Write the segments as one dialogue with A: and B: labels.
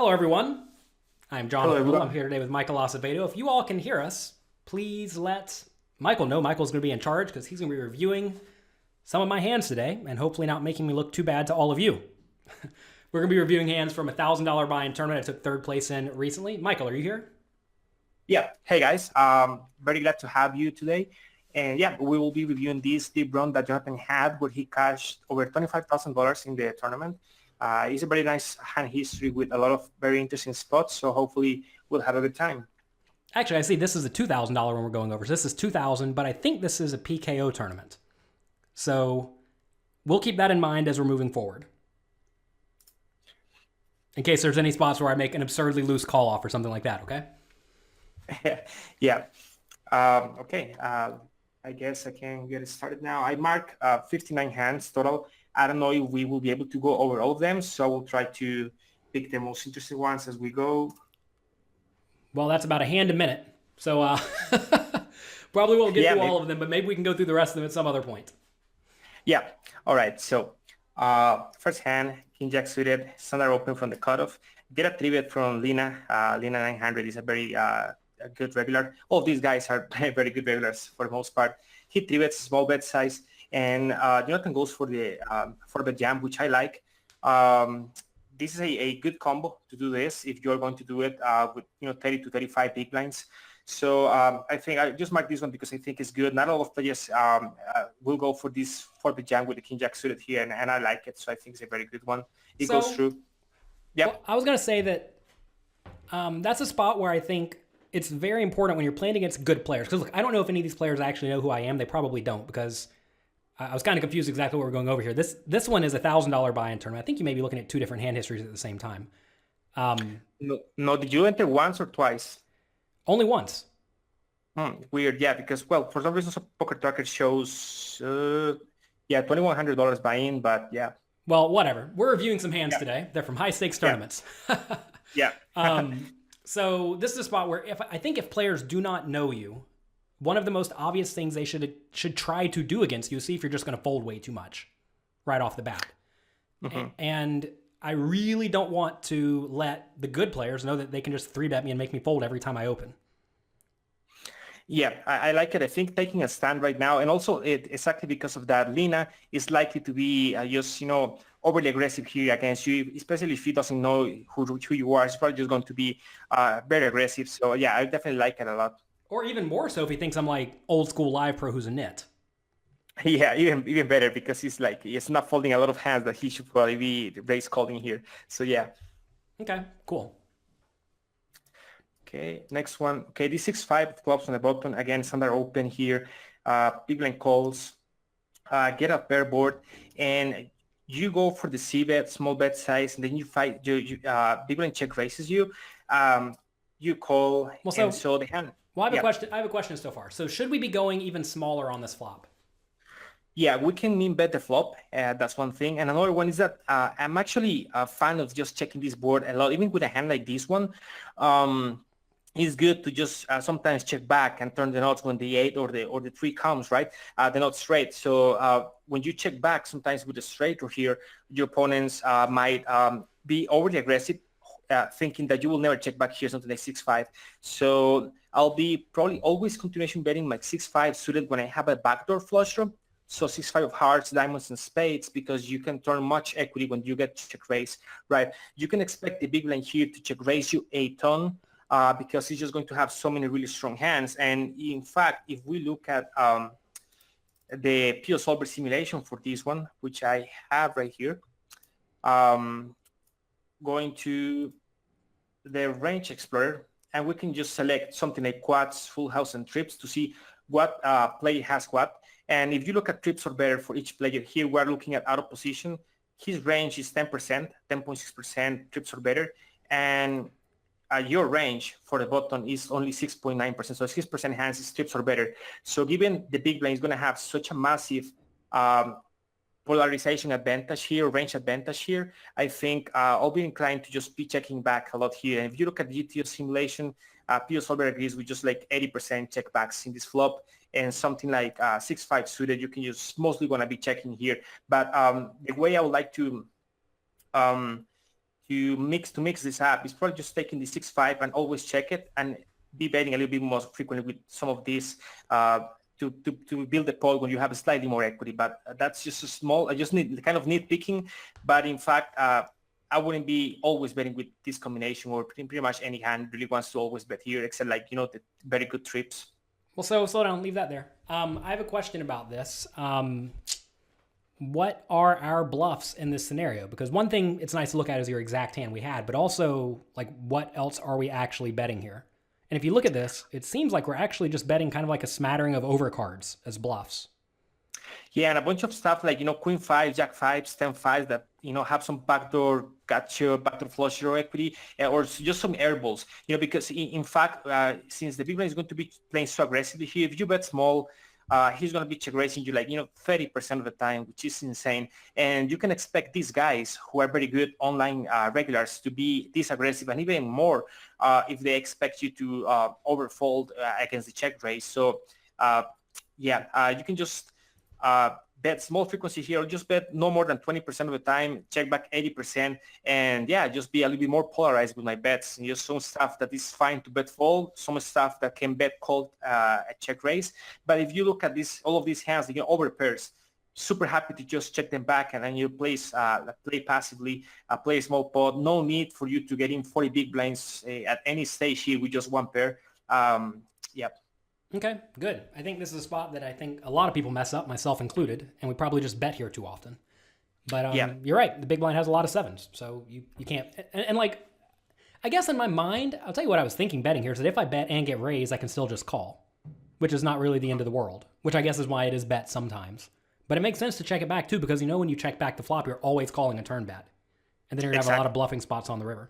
A: Hello, everyone. I'm
B: Hello,
A: Jonathan Little. I'm
B: everyone.
A: here today with Michael Acevedo. If you all can hear us, please let Michael know. Michael's going to be in charge because he's going to be reviewing some of my hands today and hopefully not making me look too bad to all of you. We're going to be reviewing hands from a $1,000 buy-in tournament I took third place in recently. Michael, are you here?
B: Yeah. Hey, guys. Very glad to have you today. And yeah, we will be reviewing this deep run that Jonathan had where he cashed over $25,000 in the tournament. It's a very nice hand history with a lot of very interesting spots. So hopefully we'll have a good time.
A: Actually, I see this is a $2,000 one we're going over. So this is 2,000, but I think this is a PKO tournament. So we'll keep that in mind as we're moving forward. In case there's any spots where I make an absurdly loose call off or something like that, okay?
B: Yeah. Okay. I guess I can get it started now. I mark 59 hands total. I don't know if we will be able to go over all of them. So we'll try to pick the most interesting ones as we go.
A: Well, that's about a hand a minute. So probably won't get
B: Yeah,
A: through
B: maybe.
A: all of them, but maybe we can go through the rest of them at some other point.
B: Yeah. All right. So first hand, King Jack suited, standard open from the cutoff. Get a three bet from Lina. Lina 900 is a very a good regular. All of these guys are very good regulars for the most part. He three bets, small bet size, and Jonathan goes for the jam, which I like. This is a good combo to do this if you're going to do it with 30 to 35 big blinds. So I think I just marked this one because I think it's good. Not a lot of players will go for this for the jam with the King Jack suited here, and I like it. So I think it's a very good one. It goes
A: So,
B: through. Yep.
A: well, I was going to say that that's a spot where I think it's very important when you're playing against good players. Because, look, I don't know if any of these players actually know who I am. They probably don't because I was kind of confused exactly what we're going over here. This one is a $1,000 buy-in tournament. I think you may be looking at two different hand histories at the same time.
B: No, no, did you enter once or twice?
A: Only once.
B: Weird, yeah, because well, for some reason, Poker Tracker shows, yeah, $2,100 buy-in, but yeah,
A: Well, whatever. We're reviewing some hands
B: yeah,
A: today. They're from high-stakes
B: yeah,
A: tournaments.
B: yeah,
A: So this is a spot where I think if players do not know you, one of the most obvious things they should try to do against you is see if you're just going to fold way too much right off the bat.
B: hmm
A: And I really don't want to let the good players know that they can just three bet me and make me fold every time I open.
B: yeah. I like it. I think taking a stand right now, and also exactly because of that, Lina is likely to be just overly aggressive here against you, especially if he doesn't know who you are. He's probably just going to be very aggressive. So yeah, I definitely like it a lot.
A: Or even more so if he thinks I'm like old school live pro who's a nit.
B: Yeah, even better because he's not folding a lot of hands that he should probably be raise calling here. So yeah.
A: Okay, cool.
B: Okay, next one. Okay, this 6-5 flops on the button. Again, standard open here. Big blind calls. Get a pair board, and you go for the C bet, small bet size, and then you fight. Big blind check raises you. You call,
A: Well,
B: and
A: so
B: so the hand.
A: well, I have a
B: Yeah,
A: question. I have a question so far. So should we be going even smaller on this flop?
B: yeah, we can mean bet the flop. That's one thing, and another one is that I'm actually a fan of just checking this board a lot, even with a hand like this one. It's good to just sometimes check back and turn the nuts when the 8 or the 3 comes, right? The not straight. So when you check back, sometimes with the straight or here, your opponents might be overly aggressive, thinking that you will never check back here something like 6-5. So I'll be probably always continuation betting my 6-5 suited when I have a backdoor flush draw. So 6-5 of hearts, diamonds, and spades, because you can turn much equity when you get check raise, right? You can expect the big blind here to check raise you a ton, because he's just going to have so many really strong hands. And in fact, if we look at the PioSolver simulation for this one, which I have right here, um, going to the range explorer, and we can just select something like quads, full house, and trips to see what play has what. And if you look at trips or better for each player, here we're looking at out of position. His range is 10%, 10.6% trips or better. And your range for the button is only 6.9%. So 6% hands is trips or better. So given the big blind is going to have such a massive polarization advantage here, range advantage here, I think I'll be inclined to just be checking back a lot here. And if you look at the GTO simulation, PioSolver agrees with just like 80% checkbacks in this flop, and something like 6-5 suited, you can just mostly going to be checking here. But the way I would like um, to mix this up is probably just taking the 6-5 and always check it and be betting a little bit more frequently with some of these to build a call when you have slightly more equity. But that's just a small, I just need kind of nitpicking. But in fact, I wouldn't be always betting with this combination, or pretty much any hand really wants to always bet here, except like, the very good trips.
A: Well, so slow down, leave that there. I have a question about this. What are our bluffs in this scenario? Because one thing it's nice to look at is your exact hand we had, but also like what else are we actually betting here? And if you look at this, it seems like we're actually just betting kind of like a smattering of overcards as bluffs.
B: Yeah, and a bunch of stuff like, Queen 5, Jack 5, 10 5 that, have some backdoor gotcha, backdoor flush draw equity, or just some airballs, because in fact, since the big blind is going to be playing so aggressively here, if you bet small, he's going to be check raising you like, 30% of the time, which is insane. And you can expect these guys who are very good online regulars to be this aggressive and even more if they expect you to overfold against the check raise. So you can just bet small frequency here, or just bet no more than 20% of the time, check back 80%, and just be a little bit more polarized with my bets. And just some stuff that is fine to bet fold, some stuff that can bet call a check raise. But if you look at all of these hands, over pairs, super happy to just check them back, and then you play passively, play a small pot. No need for you to get in 40 big blinds at any stage here with just one pair.
A: Okay, good. I think this is a spot that I think a lot of people mess up, myself included, and we probably just bet here too often. But you're right. The big blind has a lot of sevens, so you can't. And like, I guess in my mind, I'll tell you what I was thinking betting here is that if I bet and get raised, I can still just call, which is not really the end of the world, which I guess is why it is bet sometimes. But it makes sense to check it back too, because when you check back the flop, you're always calling a turn bet. And then you're going to have a lot of bluffing spots on the river.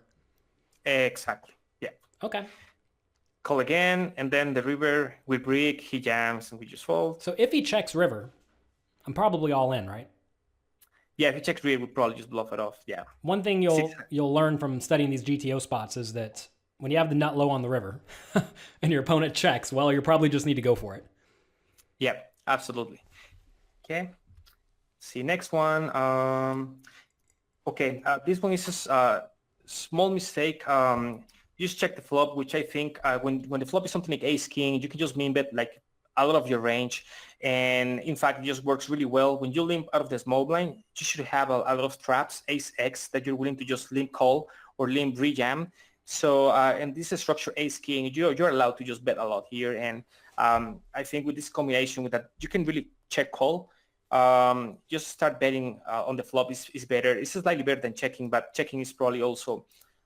B: Exactly. Yeah.
A: Okay.
B: Call again, and then the river will break, he jams, and we just fold.
A: So if he checks river, I'm probably all in, right?
B: Yeah, if he checks river, we'll probably just bluff it off, yeah.
A: One thing you'll learn from studying these GTO spots is that when you have the nut low on the river and your opponent checks, well, you probably just need to go for it.
B: Yeah, absolutely. Okay. See, next one. This one is a small mistake. Just check the flop, which I think when the flop is something like ace king, you can just min bet like a lot of your range. And in fact, it just works really well. When you limp out of the small blind, you should have a lot of traps, ace X, that you're willing to just limp call or limp rejam. So, and this is structure ace king, you're allowed to just bet a lot here. And I think with this combination with that, you can really check call. Just start betting on the flop is better. It's slightly better than checking, but checking is probably also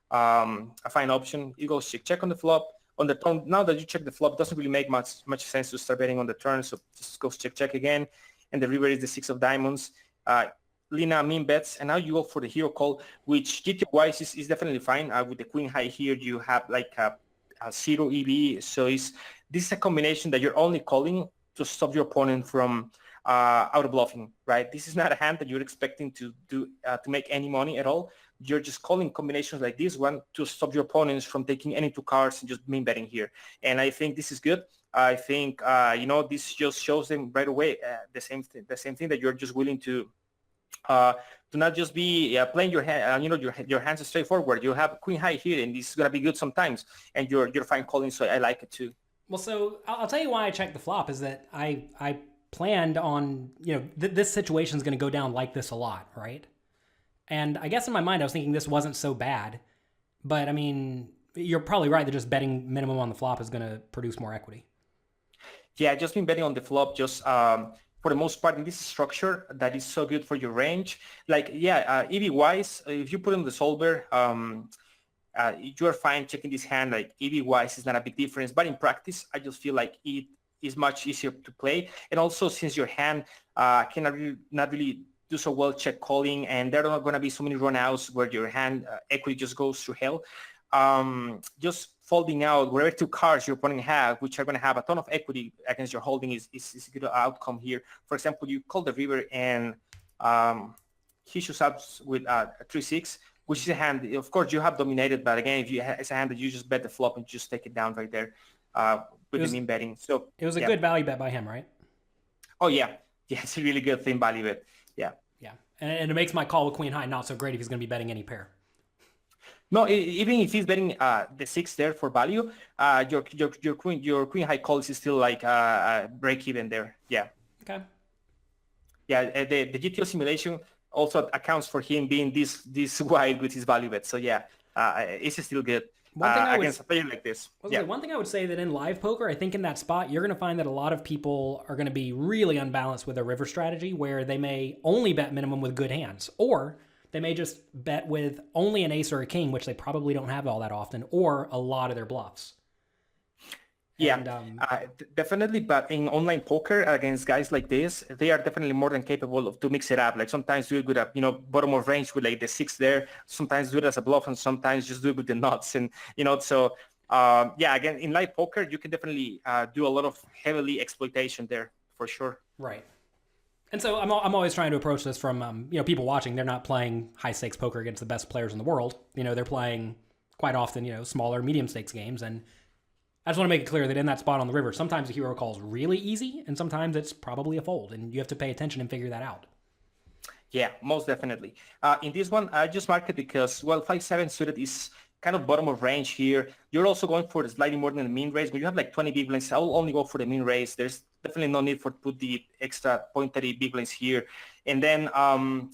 B: a fine option. You go check on the flop. On the turn, now that you check the flop, it doesn't really make much sense to start betting on the turn. So just go check again. And the river is the 6 of diamonds. Lina min bets, and now you go for the hero call, which GTO wise is definitely fine. With the queen high here, you have like a 0 EV. So this is a combination that you're only calling to stop your opponent from out of bluffing, right? This is not a hand that you're expecting to do to make any money at all. You're just calling combinations like this one to stop your opponents from taking any 2 cards and just min betting here. And I think this is good. I think this just shows them right away the same thing that you're just willing to not just be playing your hand. Your hands are straightforward. You have queen high here, and this is gonna be good sometimes. And you're fine calling, so I like it too.
A: Well, so I'll tell you why I checked the flop is that I planned on this situation is going to go down like this a lot, right? And I guess in my mind, I was thinking this wasn't so bad. But, I mean, you're probably right that just betting minimum on the flop is going to produce more equity.
B: Yeah, just been betting on the flop just for the most part in this structure that is so good for your range. Like, EV-wise, if you put in the solver, you're fine checking this hand. Like, EV-wise is not a big difference. But in practice, I just feel like it is much easier to play. And also, since your hand cannot not really do so well check calling, and there are not going to be so many run-outs where your hand equity just goes through hell. Just folding out whatever 2 cards your opponent have, which are going to have a ton of equity against your holding is a good outcome here. For example, you call the river and he shows up with 3-6, which is a hand, of course, you have dominated, but again, it's a hand that you just bet the flop and just take it down right there with the min betting. So
A: it was a good value bet by him, right?
B: Oh, yeah. Yeah, it's a really good thin value bet. Yeah.
A: Yeah. And it makes my call with queen high not so great if he's going to be betting any pair.
B: No, even if he's betting the 6 there for value, your queen high calls is still like break even there. Yeah.
A: Okay.
B: Yeah, the GTO simulation also accounts for him being this wide with his value bet. So yeah, it's still good
A: One thing I would
B: against a player like this. Yeah.
A: one thing I would say that in live poker, I think in that spot, you're going to find that a lot of people are going to be really unbalanced with their river strategy, where they may only bet minimum with good hands, or they may just bet with only an ace or a king, which they probably don't have all that often, or a lot of their bluffs.
B: Yeah,
A: And,
B: definitely. But in online poker against guys like this, they are definitely more than capable of to mix it up. Like sometimes do it with a bottom of range with like the 6 there. Sometimes do it as a bluff, and sometimes just do it with the nuts. And so yeah, again in live poker, you can definitely do a lot of heavily exploitation there for sure.
A: right. And so I'm always trying to approach this from people watching. They're not playing high stakes poker against the best players in the world. They're playing quite often smaller medium stakes games. And I just want to make it clear that in that spot on the river, sometimes the hero call is really easy, and sometimes it's probably a fold, and you have to pay attention and figure that out.
B: Yeah, most definitely. In this one, I just marked it because, well, 5-7 suited is kind of bottom of range here. You're also going for the slightly more than the mean raise, but you have like 20 big blinds. I will only go for the mean raise. There's definitely no need for put the extra 0.30 big blinds here. And then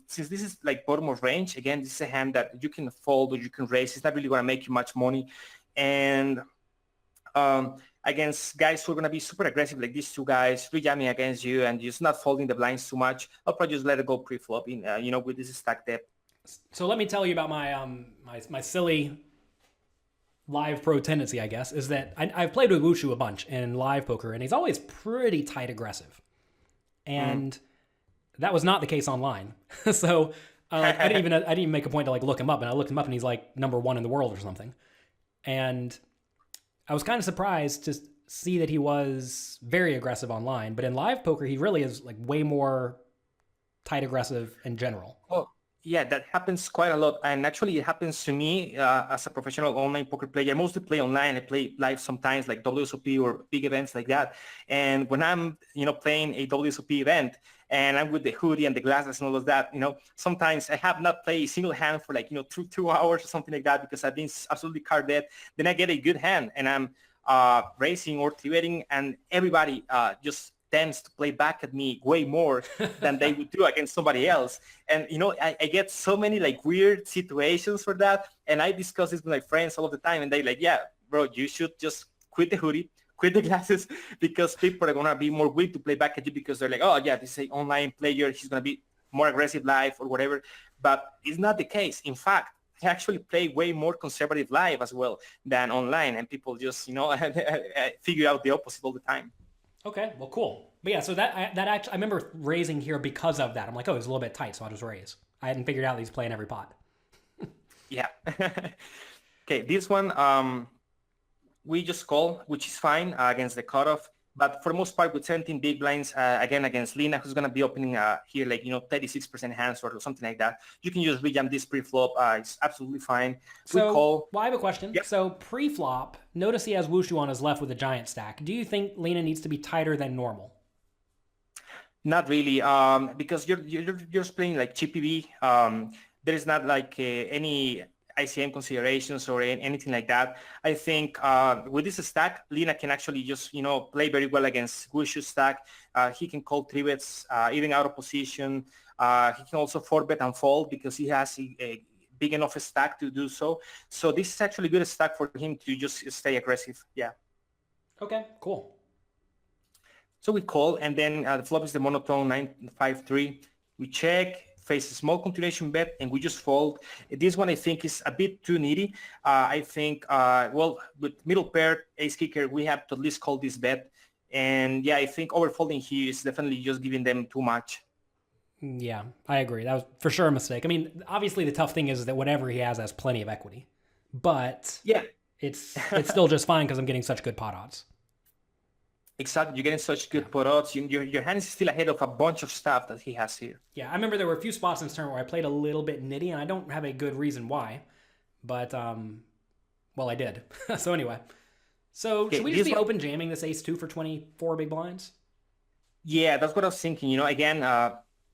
B: since this is like bottom of range, again, this is a hand that you can fold or you can raise. It's not really going to make you much money. And against guys who are going to be super aggressive, like these two guys, rejamming against you and just not folding the blinds too much, I'll probably just let it go pre-flop in, with this stack depth.
A: So let me tell you about my my silly live pro tendency, I guess, is that I've played with Wushu a bunch in live poker, and he's always pretty tight aggressive. And that was not the case online. So I didn't even make a point to like look him up, and I looked him up, and he's like #1 in the world or something. And I was kind of surprised to see that he was very aggressive online, but in live poker, he really is like way more tight aggressive in general.
B: Oh, yeah, that happens quite a lot. And actually it happens to me as a professional online poker player. I mostly play online. I play live sometimes like WSOP or big events like that. And when I'm, playing a WSOP event and I'm with the hoodie and the glasses and all of that, sometimes I have not played a single hand for like, 2 hours or something like that because I've been absolutely card dead. Then I get a good hand and I'm racing or three-betting, and everybody just tends to play back at me way more than they would do against somebody else. And, I get so many like weird situations for that. And I discuss this with my friends all of the time, and they're like, yeah, bro, you should just quit the hoodie, quit the glasses, because people are going to be more willing to play back at you because they're like, oh yeah, this is an online player. He's going to be more aggressive live or whatever. But it's not the case. In fact, I actually play way more conservative live as well than online. And people just, figure out the opposite all the time.
A: Okay, well, cool. But yeah, so that actually, I remember raising here because of that. I'm like, oh, it's a little bit tight, so I'll just raise. I hadn't figured out that he's playing every pot.
B: Yeah. Okay, this one, we just call, which is fine against the cutoff. But for the most part, with 17 big blinds, again, against Lina, who's going to be opening here, like, 36% hands or something like that, you can just rejam this pre-flop. It's absolutely fine.
A: So,
B: we call.
A: Well, I have a question.
B: Yep.
A: So pre-flop, notice he has Wushu on his left with a giant stack. Do you think Lina needs to be tighter than normal?
B: Not really, because you're just playing like chippy. There is not like any ICM considerations or anything like that. I think with this stack, Lina can actually just, play very well against Wushu's stack. He can call 3-bets, even out of position. He can also 4-bet and fold because he has a big enough stack to do so. So this is actually a good stack for him to just stay aggressive. Yeah.
A: Okay, cool.
B: So we call, and then the flop is the monotone 9-5-3. We check, face a small continuation bet, and we just fold. This one I think is a bit too needy. I think, well, with middle pair, ace kicker, we have to at least call this bet. And yeah, I think overfolding here is definitely just giving them too much.
A: Yeah, I agree. That was for sure a mistake. I mean, obviously the tough thing is that whatever he has plenty of equity. But
B: yeah,
A: it's still just fine because I'm getting such good pot odds.
B: Exactly. You're getting such good pot odds. Your hand is still ahead of a bunch of stuff that he has here.
A: Yeah, I remember there were a few spots in this tournament where I played a little bit nitty, and I don't have a good reason why. But, well, I did. So anyway. So should we just be open jamming this ace-2 for 24 big blinds?
B: Yeah, that's what I was thinking. Again,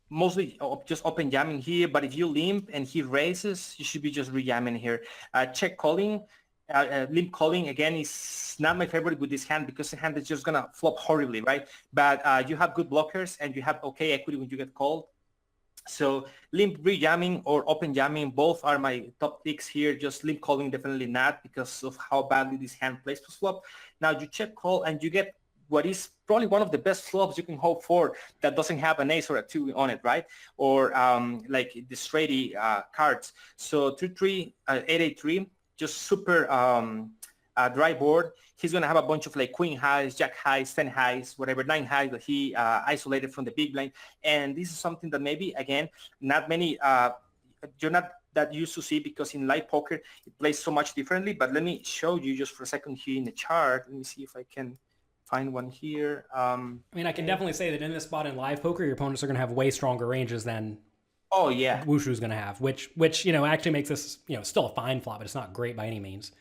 B: mostly just open jamming here, but if you limp and he raises, you should be just re-jamming here. Check calling, limp calling again is not my favorite with this hand because the hand is just gonna flop horribly, right? But you have good blockers and you have okay equity when you get called. So limp re-jamming or open jamming, both are my top picks here. Just limp calling, definitely not because of how badly this hand plays post flop. Now you check call and you get what is probably one of the best flops you can hope for that doesn't have an ace or a 2 on it, right? Or like the straighty cards. So 3-3, 8-8-3, just super dry board. He's going to have a bunch of like queen highs, jack highs, 10 highs, whatever, 9 highs that he isolated from the big blind. And this is something that maybe, again, not many, you're not that used to see because in live poker, it plays so much differently. But let me show you just for a second here in the chart. Let me see if I can find one here.
A: I mean, I can definitely say that in this spot in live poker, your opponents are going to have way stronger ranges than Wushu's going to have, which actually makes this still a fine flop, but it's not great by any means.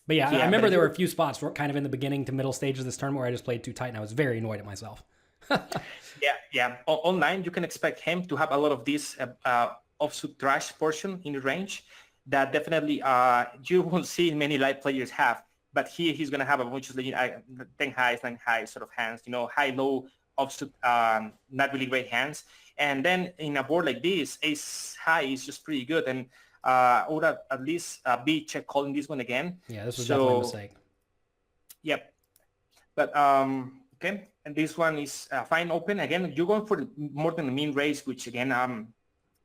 A: But yeah, I remember there were a few spots kind of in the beginning to middle stages of this tournament where I just played too tight and I was very annoyed at myself.
B: Yeah. Online, you can expect him to have a lot of this offsuit trash portion in the range that definitely you won't see many live players have. But here he's going to have a bunch of 10 highs, 9 highs sort of hands, high, low, offsuit, not really great hands. And then in a board like this, ace high is just pretty good. And I would have at least be check calling this one again.
A: Yeah, this was definitely a mistake.
B: Yep. But okay, and this one is fine open. Again, you're going for more than the mean raise, which again I'm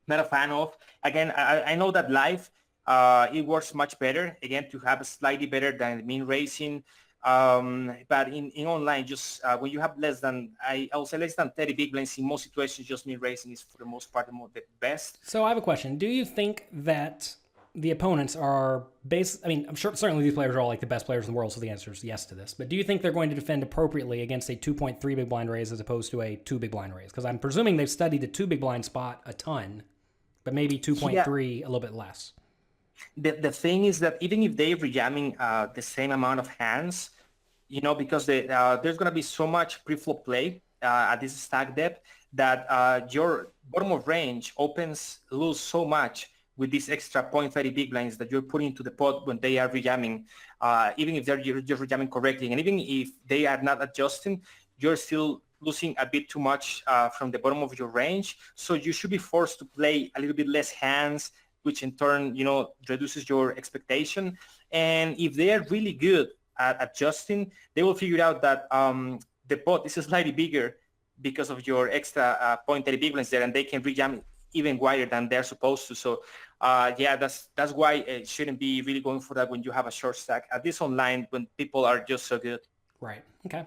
B: not a fan of. Again, I know that live it works much better. Again, to have a slightly better than the mean raising. But in online, just when you have less than, I'll say less than 30 big blinds, in most situations, just mean raising is for the most part the best.
A: So I have a question. Do you think that the opponents are I'm sure certainly these players are all like the best players in the world, so the answer is yes to this. But do you think they're going to defend appropriately against a 2.3 big blind raise as opposed to a 2 big blind raise? Because I'm presuming they've studied the 2 big blind spot a ton, but maybe 2.3 a little bit less.
B: The thing is that even if they're rejamming the same amount of hands, because there's going to be so much pre-flop play at this stack depth that your bottom of range opens lose so much with these extra 0.30 big blinds that you're putting into the pot when they are rejamming, even if they're just rejamming correctly. And even if they are not adjusting, you're still losing a bit too much from the bottom of your range. So you should be forced to play a little bit less hands, which in turn, reduces your expectation. And if they are really good at adjusting, they will figure out that the pot is slightly bigger because of your extra 0.30 big blinds there, and they can rejam even wider than they're supposed to. So that's why it shouldn't be really going for that when you have a short stack. At this online, when people are just so good.
A: Right. Okay.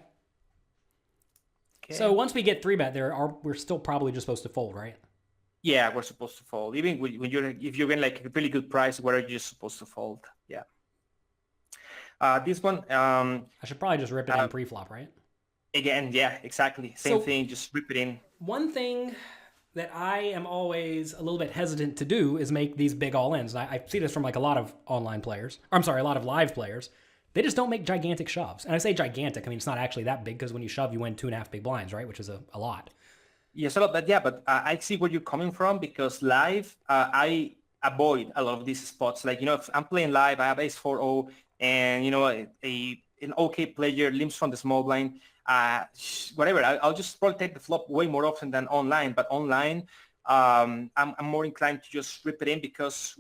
A: So once we get 3-bet we're still probably just supposed to fold, right?
B: Yeah, we're supposed to fold. Even if you're getting like a really good price, where are you just supposed to fold? Yeah. This one.
A: I should probably just rip it in pre-flop, right?
B: Again, yeah, exactly. Same thing. Just rip it in.
A: One thing that I am always a little bit hesitant to do is make these big all-ins. And I see this from like a lot of online players. Or I'm sorry, a lot of live players. They just don't make gigantic shoves. And I say gigantic. I mean, it's not actually that big because when you shove, you win 2.5 big blinds, right? Which is a lot.
B: Yes, a lot. But I see where you're coming from because live, I avoid a lot of these spots. Like, if I'm playing live, I have ace 4-0 and, an okay player limps from the small blind. Whatever, I'll just probably take the flop way more often than online. But online, I'm more inclined to just rip it in because,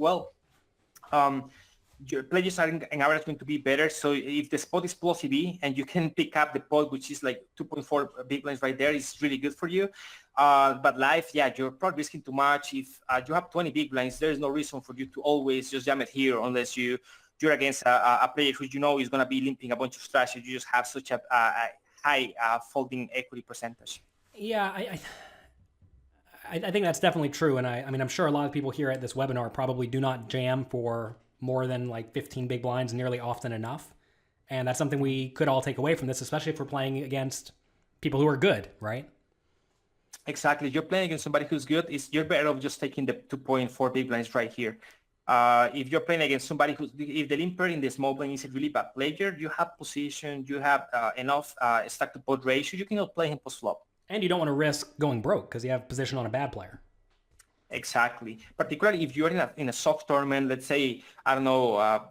B: your players are in average going to be better. So if the spot is plus EV and you can pick up the pot, which is like 2.4 big blinds right there, is really good for you. But live, you're probably risking too much. If you have 20 big blinds, there is no reason for you to always just jam it here unless you're against a player who is going to be limping a bunch of trash. You just have such a high folding equity percentage.
A: Yeah, I think that's definitely true. And I mean, I'm sure a lot of people here at this webinar probably do not jam for more than like 15 big blinds nearly often enough. And that's something we could all take away from this, especially if we're playing against people who are good, right?
B: Exactly. You're playing against somebody who's good. You're better off just taking the 2.4 big blinds right here. If you're playing against somebody if the limper in the small blind is a really bad player, you have position, you have enough stack to pot ratio, you can outplay him post flop.
A: And you don't want to risk going broke because you have position on a bad player.
B: Exactly. Particularly if you're in a soft tournament, let's say, I don't know,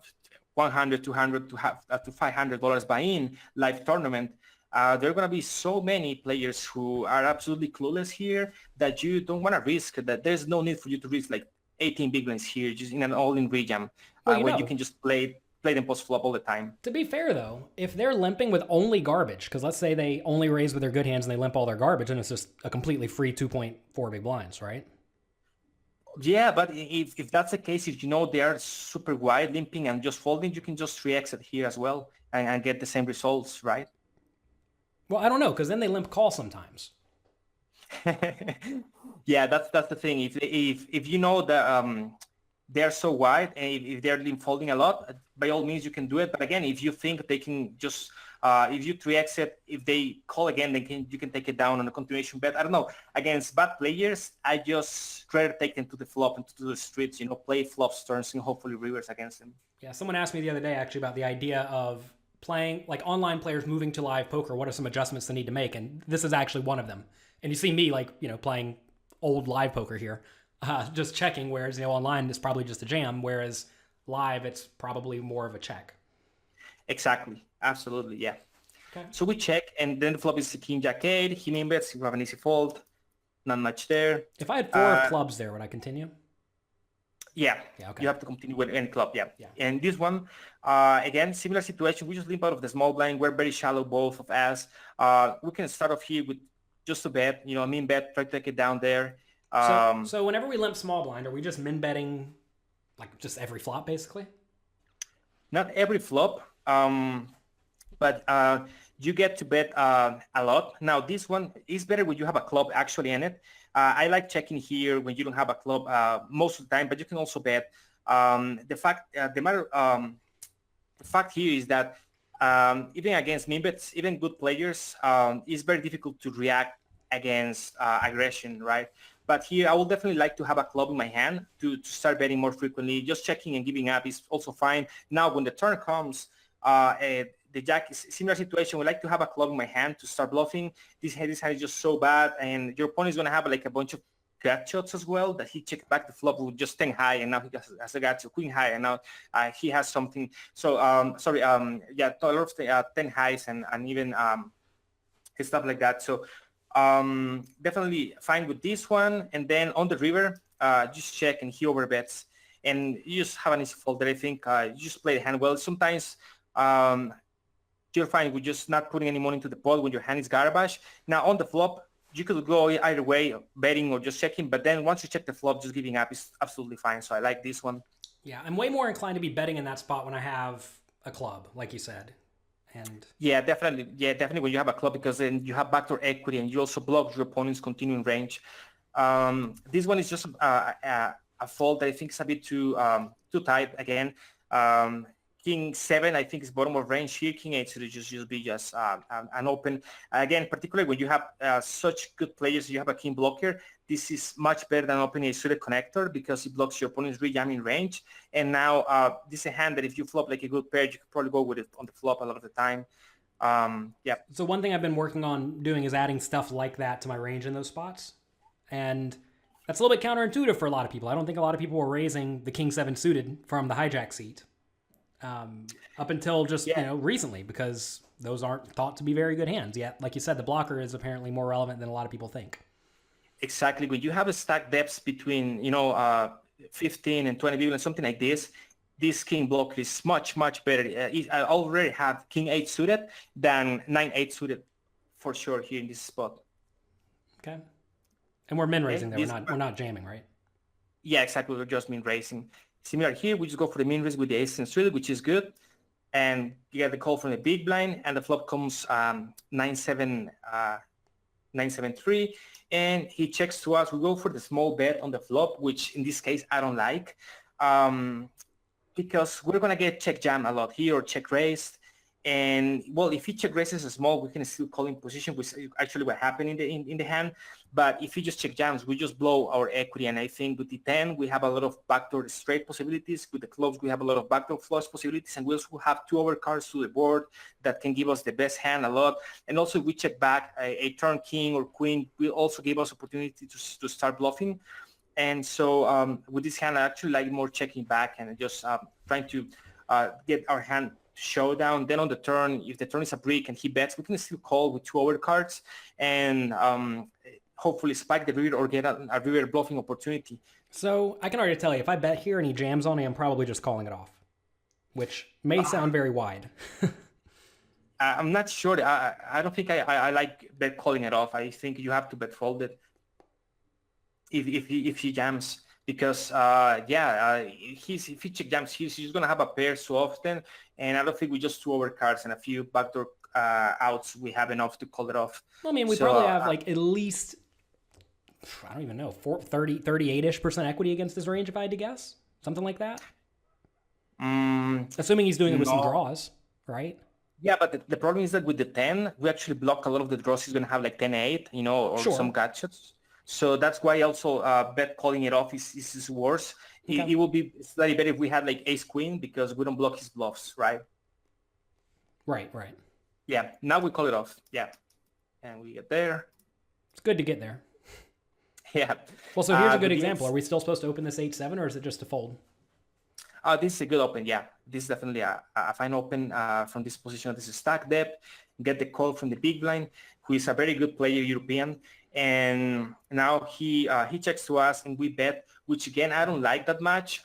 B: 100, 200 to have to $500 buy-in live tournament, there are going to be so many players who are absolutely clueless here that you don't want to risk that. There's no need for you to risk like 18 big blinds here, just in an all-in rejam,
A: Well,
B: where you can just play them post-flop all the time.
A: to be fair though, if they're limping with only garbage, because let's say they only raise with their good hands and they limp all their garbage, and it's just a completely free 2.4 big blinds, right?
B: Yeah, but if that's the case, if you know they are super wide limping and just folding, you can just 3-exit here as well and get the same results, right?
A: Well, I don't know, because then they limp call sometimes.
B: Yeah, that's the thing. If you know that they're so wide and if they're limp folding a lot, by all means you can do it. But again, if you think they can just if you 3-exit, if they call again, you can take it down on a continuation bet. I don't know. Against bad players, I just rather take them to the flop and to the streets, play flops, turns, and hopefully rivers against them.
A: Yeah, someone asked me the other day actually about the idea of playing, like online players moving to live poker. What are some adjustments they need to make? And this is actually one of them. And you see me playing old live poker here, just checking, whereas, online is probably just a jam, whereas live, it's probably more of a check.
B: Exactly. Absolutely. Yeah.
A: Okay.
B: So we check, and then the flop is king jack 8. He min bets. You have an easy fold. Not much there.
A: If I had 4 clubs there, would I continue?
B: Yeah.
A: Okay.
B: You have to continue with any club. Yeah.
A: Yeah.
B: And this one, again, similar situation. We just limp out of the small blind. We're very shallow, both of us. We can start off here with just a bet. Min bet. Try to take it down there.
A: So whenever we limp small blind, are we just min betting like just every flop basically?
B: Not every flop. But you get to bet a lot. Now, this one is better when you have a club actually in it. I like checking here when you don't have a club most of the time, but you can also bet. The fact here is that even against min bets, even good players, it's very difficult to react against aggression, right? But here, I would definitely like to have a club in my hand to start betting more frequently. Just checking and giving up is also fine. Now, when the turn comes, the jack is similar situation. We like to have a club in my hand to start bluffing. This hand is just so bad, and your opponent is going to have like a bunch of gut shots as well that he checked back the flop with just 10 high, and now he has a gut shot, queen high, and now he has something. So, a lot of 10 highs and even stuff like that. So, definitely fine with this one. And then on the river, just check, and he overbets. And you just have an easy fold that I think you just play the hand well. Sometimes you're fine with just not putting any money into the pot when your hand is garbage. Now on the flop, you could go either way, betting or just checking. But then once you check the flop, just giving up is absolutely fine. So I like this one.
A: Yeah, I'm way more inclined to be betting in that spot when I have a club, like you said. And
B: yeah, definitely when you have a club, because then you have backdoor equity and you also block your opponent's continuing range. This one is just a fold that I think is a bit too tight again. King 7, I think, is bottom of range here. King 8 should just be an open. Again, particularly when you have such good players, you have a king blocker. This is much better than opening a suited connector because it blocks your opponent's rejamming range. And now this is a hand that if you flop like a good pair, you could probably go with it on the flop a lot of the time. Yeah.
A: So one thing I've been working on doing is adding stuff like that to my range in those spots. And that's a little bit counterintuitive for a lot of people. I don't think a lot of people were raising the King 7 suited from the hijack seat. Up until just recently, because those aren't thought to be very good hands yet. Like you said, the blocker is apparently more relevant than a lot of people think.
B: Exactly. When you have a stack depths between 15 and 20 people and something like this king blocker is much better. I already have King 8 suited than 9-8 suited for sure here in this spot.
A: Okay. And we're min raising there. We're not jamming, right?
B: Yeah, exactly. We're just min raising. Similar here, we just go for the min raise with the ace and suited, which is good. And you get the call from the big blind, and the flop comes 9-7-3, and he checks to us. We go for the small bet on the flop, which in this case I don't like, because we're gonna get check jam a lot here or check raised. And well, if he check raises a small, we can still call in position, which is actually what happened in the hand. But if he just check jams, we just blow our equity. And I think with the 10, we have a lot of backdoor straight possibilities. With the clubs, we have a lot of backdoor flush possibilities, and we also have 2 overcards to the board that can give us the best hand a lot. And also, if we check back a turn king or queen, will also give us opportunity to start bluffing. And so with this hand, I actually like more checking back and just trying to get our hand showdown. Then on the turn, if the turn is a brick and he bets, we can still call with 2 overcards and hopefully spike the river or get a river bluffing opportunity.
A: So I can already tell you, if I bet here and he jams on me, I'm probably just calling it off, which may sound very wide.
B: I'm not sure. I don't think I like bet calling it off. I think you have to bet fold it if he jams, because if he check jams, he's gonna have a pair so often, and I don't think with just 2 overcards and a few backdoor outs we have enough to call it off.
A: Well, I mean, we probably have like at least, I don't even know, 38-ish% equity against his range if I had to guess. Something like that. Assuming he's doing it with some draws, right?
B: Yeah, but the problem is that with the 10, we actually block a lot of the draws. He's going to have like 10-8, or some gadgets. So that's why also bet calling it off is worse. It will be slightly better if we had like ace-queen because we don't block his bluffs, right?
A: Right.
B: Yeah, now we call it off. Yeah, and we get there.
A: It's good to get there.
B: Yeah.
A: Well, so here's a good example. Are we still supposed to open this 8-7 or is it just a fold?
B: This is a good open, yeah. This is definitely a fine open from this position. This is stack depth. Get the call from the big blind, who is a very good player, European. And now he checks to us and we bet, which again, I don't like that much.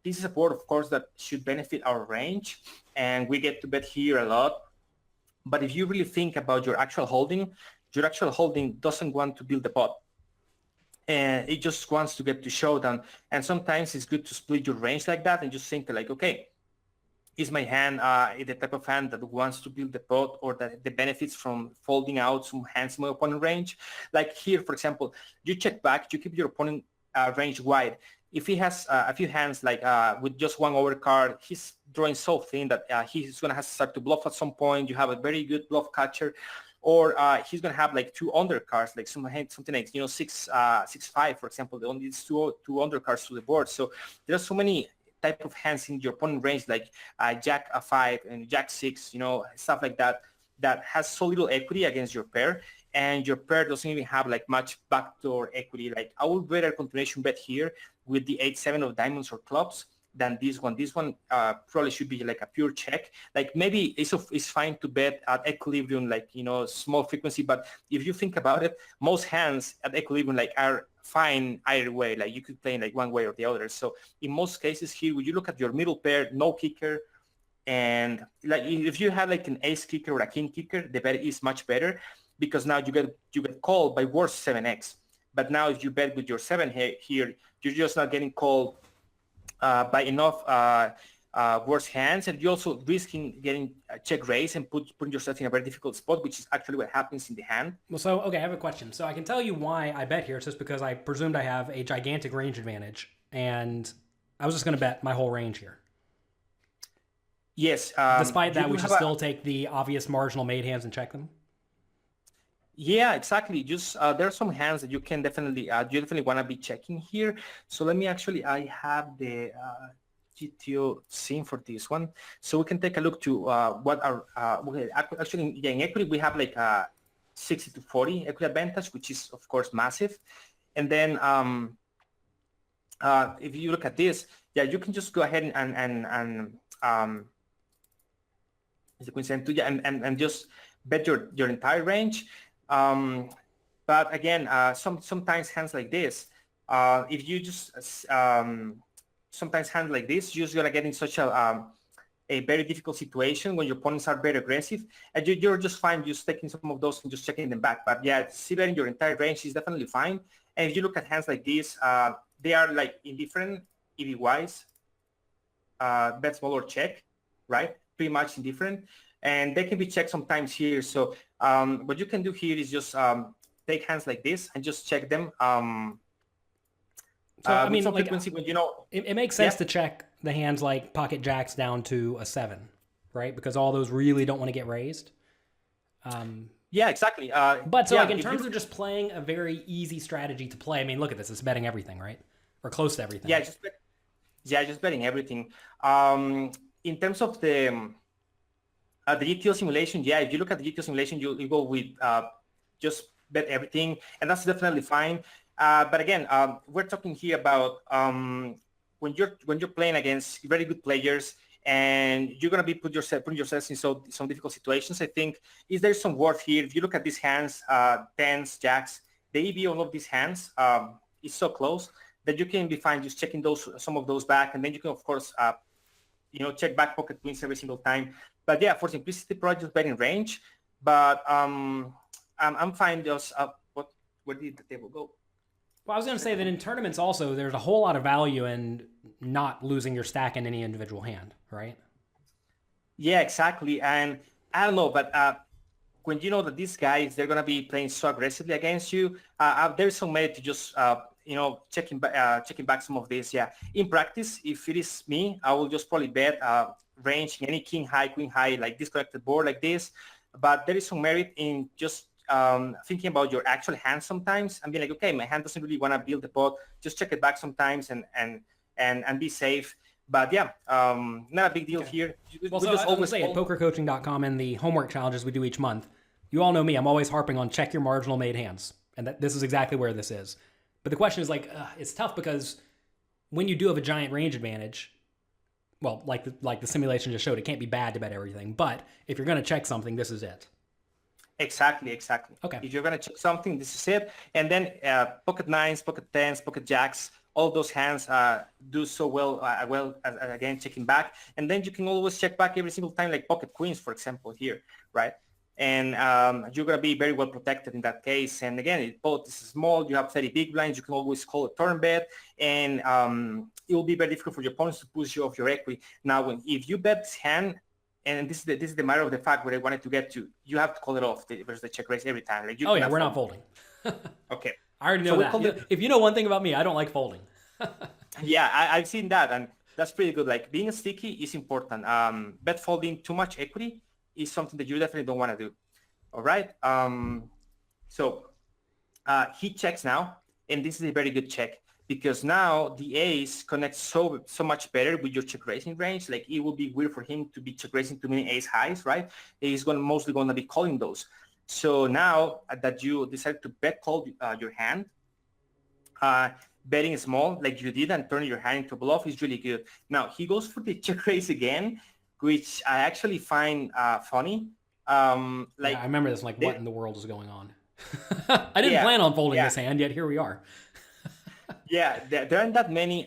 B: This is a board, of course, that should benefit our range. And we get to bet here a lot. But if you really think about your actual holding doesn't want to build the pot. And it just wants to get to showdown. And sometimes it's good to split your range like that and just think like, okay, is my hand the type of hand that wants to build the pot or that the benefits from folding out some hands in my opponent range? Like here, for example, you check back, you keep your opponent range wide. If he has a few hands like with just 1 overcard, he's drawing so thin that he's going to have to start to bluff at some point. You have a very good bluff catcher. Or he's going to have like 2 undercards, like something like 6-5, for example. They only need 2 undercards to the board. So there are so many type of hands in your opponent range, like Jack 5 and Jack 6, stuff like that, that has so little equity against your pair, and your pair doesn't even have like much backdoor equity. Like I would better continuation bet here with the 8-7 of diamonds or clubs than this one. This one probably should be like a pure check. Like maybe it's fine to bet at equilibrium, like, small frequency. But if you think about it, most hands at equilibrium like are fine either way. Like you could play in like one way or the other. So in most cases here, when you look at your middle pair, no kicker, and like if you have like an ace kicker or a king kicker, the bet is much better because now you get called by worse 7x. But now if you bet with your 7 here, you're just not getting called by enough worse hands, and you're also risking getting a check raise and putting yourself in a very difficult spot, which is actually what happens in the hand.
A: Well, so, okay, I have a question. So I can tell you why I bet here. It's just because I presumed I have a gigantic range advantage, and I was just going to bet my whole range here.
B: Yes.
A: Despite that, we should still take the obvious marginal made hands and check them?
B: Yeah, exactly. Just there are some hands that you can definitely want to be checking here. So let me I have the GTO scene for this one, so we can take a look to what our actually in equity we have like 60-40 equity advantage, which is of course massive. And then if you look at this, you can just go ahead and just bet your entire range. But again, sometimes hands like this, if you just sometimes hands like this, you're just gonna get in such a very difficult situation when your opponents are very aggressive, and you're just fine just taking some of those and just checking them back. But yeah, see betting your entire range is definitely fine. And if you look at hands like this, they are like indifferent EV wise, bet small or check, right? Pretty much indifferent. And they can be checked sometimes here. So what you can do here is just take hands like this and just check them.
A: So I mean, like,
B: when,
A: it makes sense to check the hands like pocket jacks down to a 7, right? Because all those really don't want to get raised.
B: Yeah, exactly.
A: But so like in terms of just playing a very easy strategy to play, I mean, look at this. It's betting everything, right? Or close to everything.
B: Yeah, just betting everything. In terms of the GTO simulation, if you look at the GTO simulation, you go with just bet everything, and that's definitely fine. But again, we're talking here about when you're playing against very good players and you're gonna be putting yourself in some difficult situations. I think is there some worth here? If you look at these hands, tens, jacks, the EV on all of these hands is so close that you can be fine just checking some of those back, and then you can of course check back pocket queens every single time. But yeah, for simplicity, probably just bet in range. But I'm fine just where did the table go?
A: Well, I was going to say that in tournaments also, there's a whole lot of value in not losing your stack in any individual hand, right?
B: Yeah, exactly. And I don't know, but when you know that these guys, they're going to be playing so aggressively against you, there's some merit to just, checking back some of this. Yeah. In practice, if it is me, I will just probably bet range in any king high, queen high, like disconnected board like this. But there is some merit in just thinking about your actual hand sometimes and being like, okay, my hand doesn't really want to build the pot. Just check it back sometimes and be safe. But yeah, not a big deal here.
A: Well, so I always say at pokercoaching.com and the homework challenges we do each month, you all know me. I'm always harping on check your marginal made hands. And this is exactly where this is. But the question is it's tough because when you do have a giant range advantage, well, like the simulation just showed, it can't be bad to bet everything. But if you're going to check something, this is it.
B: Exactly.
A: Okay.
B: If you're going to check something, this is it. And then pocket nines, pocket tens, pocket jacks, all those hands do so well, again, checking back. And then you can always check back every single time, like pocket queens, for example, here, right? And you're going to be very well protected in that case. And again, both is small. You have 30 big blinds. You can always call a turn bet. And it will be very difficult for your opponents to push you off your equity. Now, if you bet this hand, and this is the matter of the fact where I wanted to get to, you have to call it off versus the check raise every time. Like
A: we're not folding.
B: Okay.
A: I already know that. If you know one thing about me, I don't like folding.
B: Yeah, I've seen that, and that's pretty good. Like being sticky is important. Bet folding too much equity is something that you definitely don't want to do. All right. So he checks now, and this is a very good check because now the ace connects so much better with your check raising range. Like it would be weird for him to be check raising too many ace highs, right? He's mostly going to be calling those. So now that you decide to bet call your hand, betting small like you did and turning your hand into a bluff is really good. Now he goes for the check raise again, which I actually find funny.
A: I remember this. Like, what in the world is going on? I didn't plan on folding this hand, yet here we are.
B: Yeah, there aren't that many.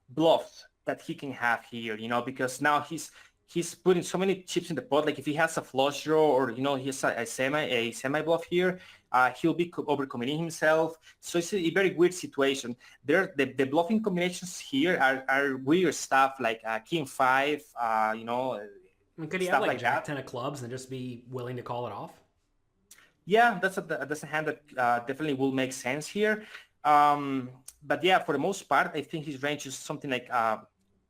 B: Bluffs that he can have here, because now he's putting so many chips in the pot. Like if he has a flush draw or he has a semi bluff here, he'll be overcommitting himself. So it's a very weird situation. The bluffing combinations here are weird stuff like king five,
A: could he have like jack 10 of clubs and just be willing to call it off?
B: Yeah, that's a hand that definitely will make sense here. But yeah, for the most part, I think his range is something like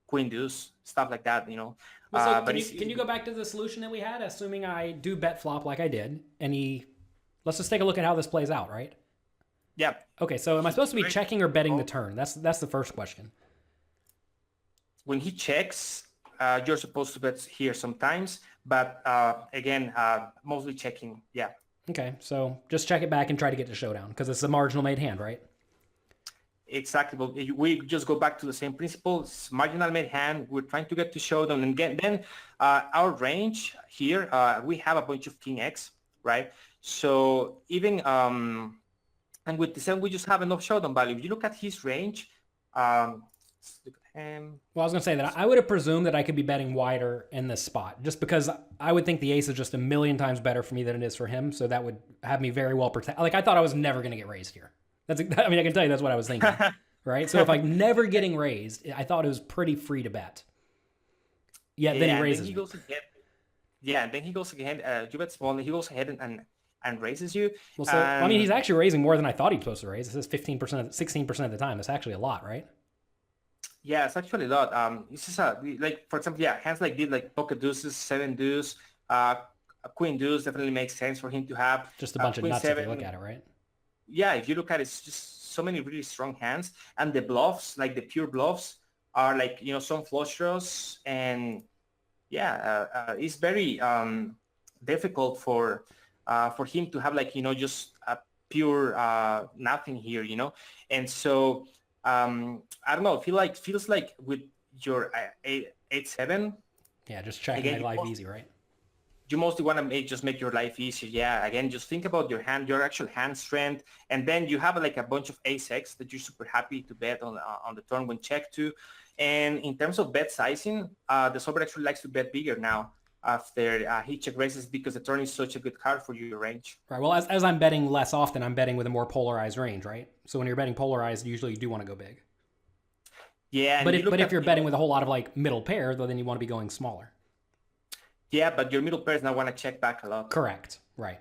B: queen deuce, stuff like that,
A: So can you go back to the solution that we had, assuming I do bet flop like I did, and let's just take a look at how this plays out, right?
B: Yeah.
A: Okay, so am I supposed to be checking or betting the turn? That's the first question.
B: When he checks, you're supposed to bet here sometimes, but again, mostly checking, yeah.
A: Okay, so just check it back and try to get to showdown, because it's a marginal made hand, right?
B: Exactly. But we just go back to the same principle. It's marginal made hand. We're trying to get to showdown. And then our range here, we have a bunch of king X, right? So even, and with the same, we just have enough showdown value. If you look at his range, let's look at him.
A: Well, I was going to say that I would have presumed that I could be betting wider in this spot, just because I would think the ace is just a million times better for me than it is for him. So that would have me very well protected. Like I thought I was never going to get raised here. I can tell you that's what I was thinking, right? So if I'm never getting raised, I thought it was pretty free to bet. Then he raises.
B: Then he goes ahead. Yeah, then he goes ahead. You bet small, and he goes ahead and raises you.
A: Well, so he's actually raising more than I thought he was supposed to raise. This is 15%, 16% of the time. That's actually a lot, right?
B: Yeah, it's actually a lot. This is like, for example, hands like this, like pocket deuces, seven deuce, a queen deuce definitely makes sense for him to have.
A: Just a bunch of nuts seven, if you look at it, right?
B: Yeah, if you look at it, it's just so many really strong hands. And the bluffs, like the pure bluffs, are like, some flush draws. And it's very difficult for for him to have like, just a pure nothing here, And so, I don't know, feels like with your 8-7,
A: Yeah, just check and
B: again,
A: make life easy, right?
B: you mostly want to just make your life easier. Yeah, again, just think about your actual hand strength, and then you have like a bunch of ace-x that you're super happy to bet on the turn when check to. And in terms of bet sizing, the solver actually likes to bet bigger now after he check raises because the turn is such a good card for your range.
A: Right. Well, as I'm betting less often, I'm betting with a more polarized range, right? So when you're betting polarized, usually you do want to go big.
B: Yeah,
A: but if you're betting with a whole lot of like middle pair, though, then you want to be going smaller.
B: Yeah, but your middle pairs now want to check back a lot.
A: Correct. Right.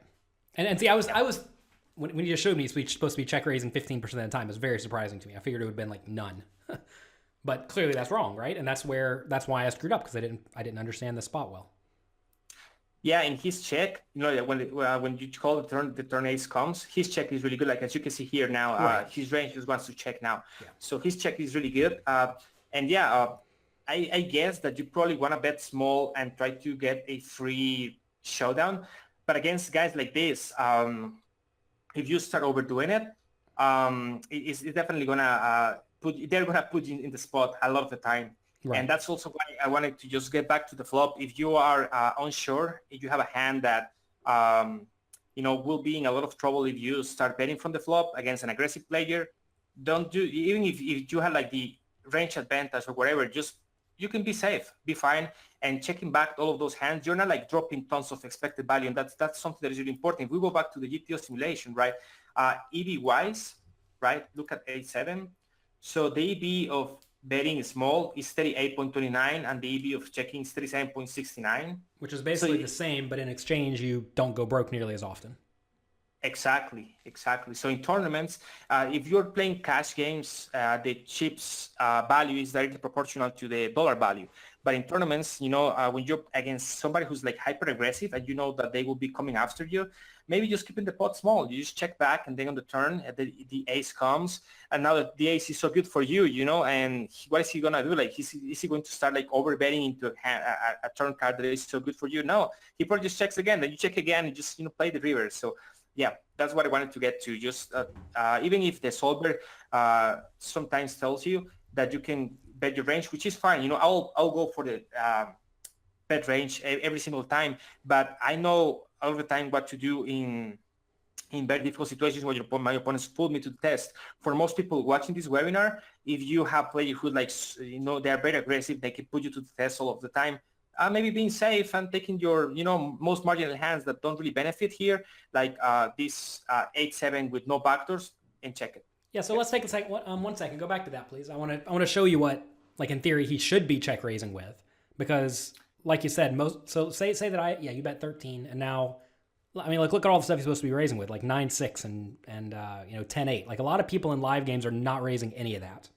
A: And see, I was when you just showed me it's supposed to be check raising 15% of the time, it was very surprising to me. I figured it would have been like none. But clearly that's wrong, right? And that's why I screwed up, because I didn't understand the spot well.
B: Yeah, in his check, when you call the turn ace comes, his check is really good. Like as you can see here now,
A: right.
B: His range just wants to check now.
A: Yeah.
B: So his check is really good. I guess that you probably want to bet small and try to get a free showdown. But against guys like this, if you start overdoing it, it's definitely gonna they're gonna put you in the spot a lot of the time. Right. And that's also why I wanted to just get back to the flop. If you are unsure, if you have a hand that will be in a lot of trouble if you start betting from the flop against an aggressive player, don't do, even if you have like the range advantage or whatever, just you can be safe, be fine, and checking back all of those hands. You're not like dropping tons of expected value, and that's something that is really important. If we go back to the GTO simulation, right? EV wise, right? Look at 8-7. So the EV of betting small is 38.29, and the EV of checking is 37.69.
A: Which is basically the same, but in exchange, you don't go broke nearly as often.
B: Exactly. So in tournaments, if you're playing cash games, the chips value is directly proportional to the dollar value. But in tournaments, when you're against somebody who's like hyper aggressive and you know that they will be coming after you, maybe just keeping the pot small. You just check back, and then on the turn, the ace comes, and now that the ace is so good for you, and what is he gonna do? Like, is he going to start like over betting into a turn card that is so good for you? No, he probably just checks again. Then you check again and just play the river. So yeah, that's what I wanted to get to. Just even if the solver sometimes tells you that you can bet your range, which is fine. I'll go for the bet range every single time, but I know all the time what to do in very difficult situations where my opponents put me to the test. For most people watching this webinar, if you have players who they are very aggressive, they can put you to the test all of the time. Maybe being safe and taking your, most marginal hands that don't really benefit here, like this 8-7 with no backdoors, and check it.
A: Yeah, so let's take a second. 1 second. Go back to that, please. I want to show you what, like in theory, he should be check raising with, because, like you said, so say that you bet 13, and now, I mean, like look at all the stuff he's supposed to be raising with, like 9-6 and 10-8. Like a lot of people in live games are not raising any of that.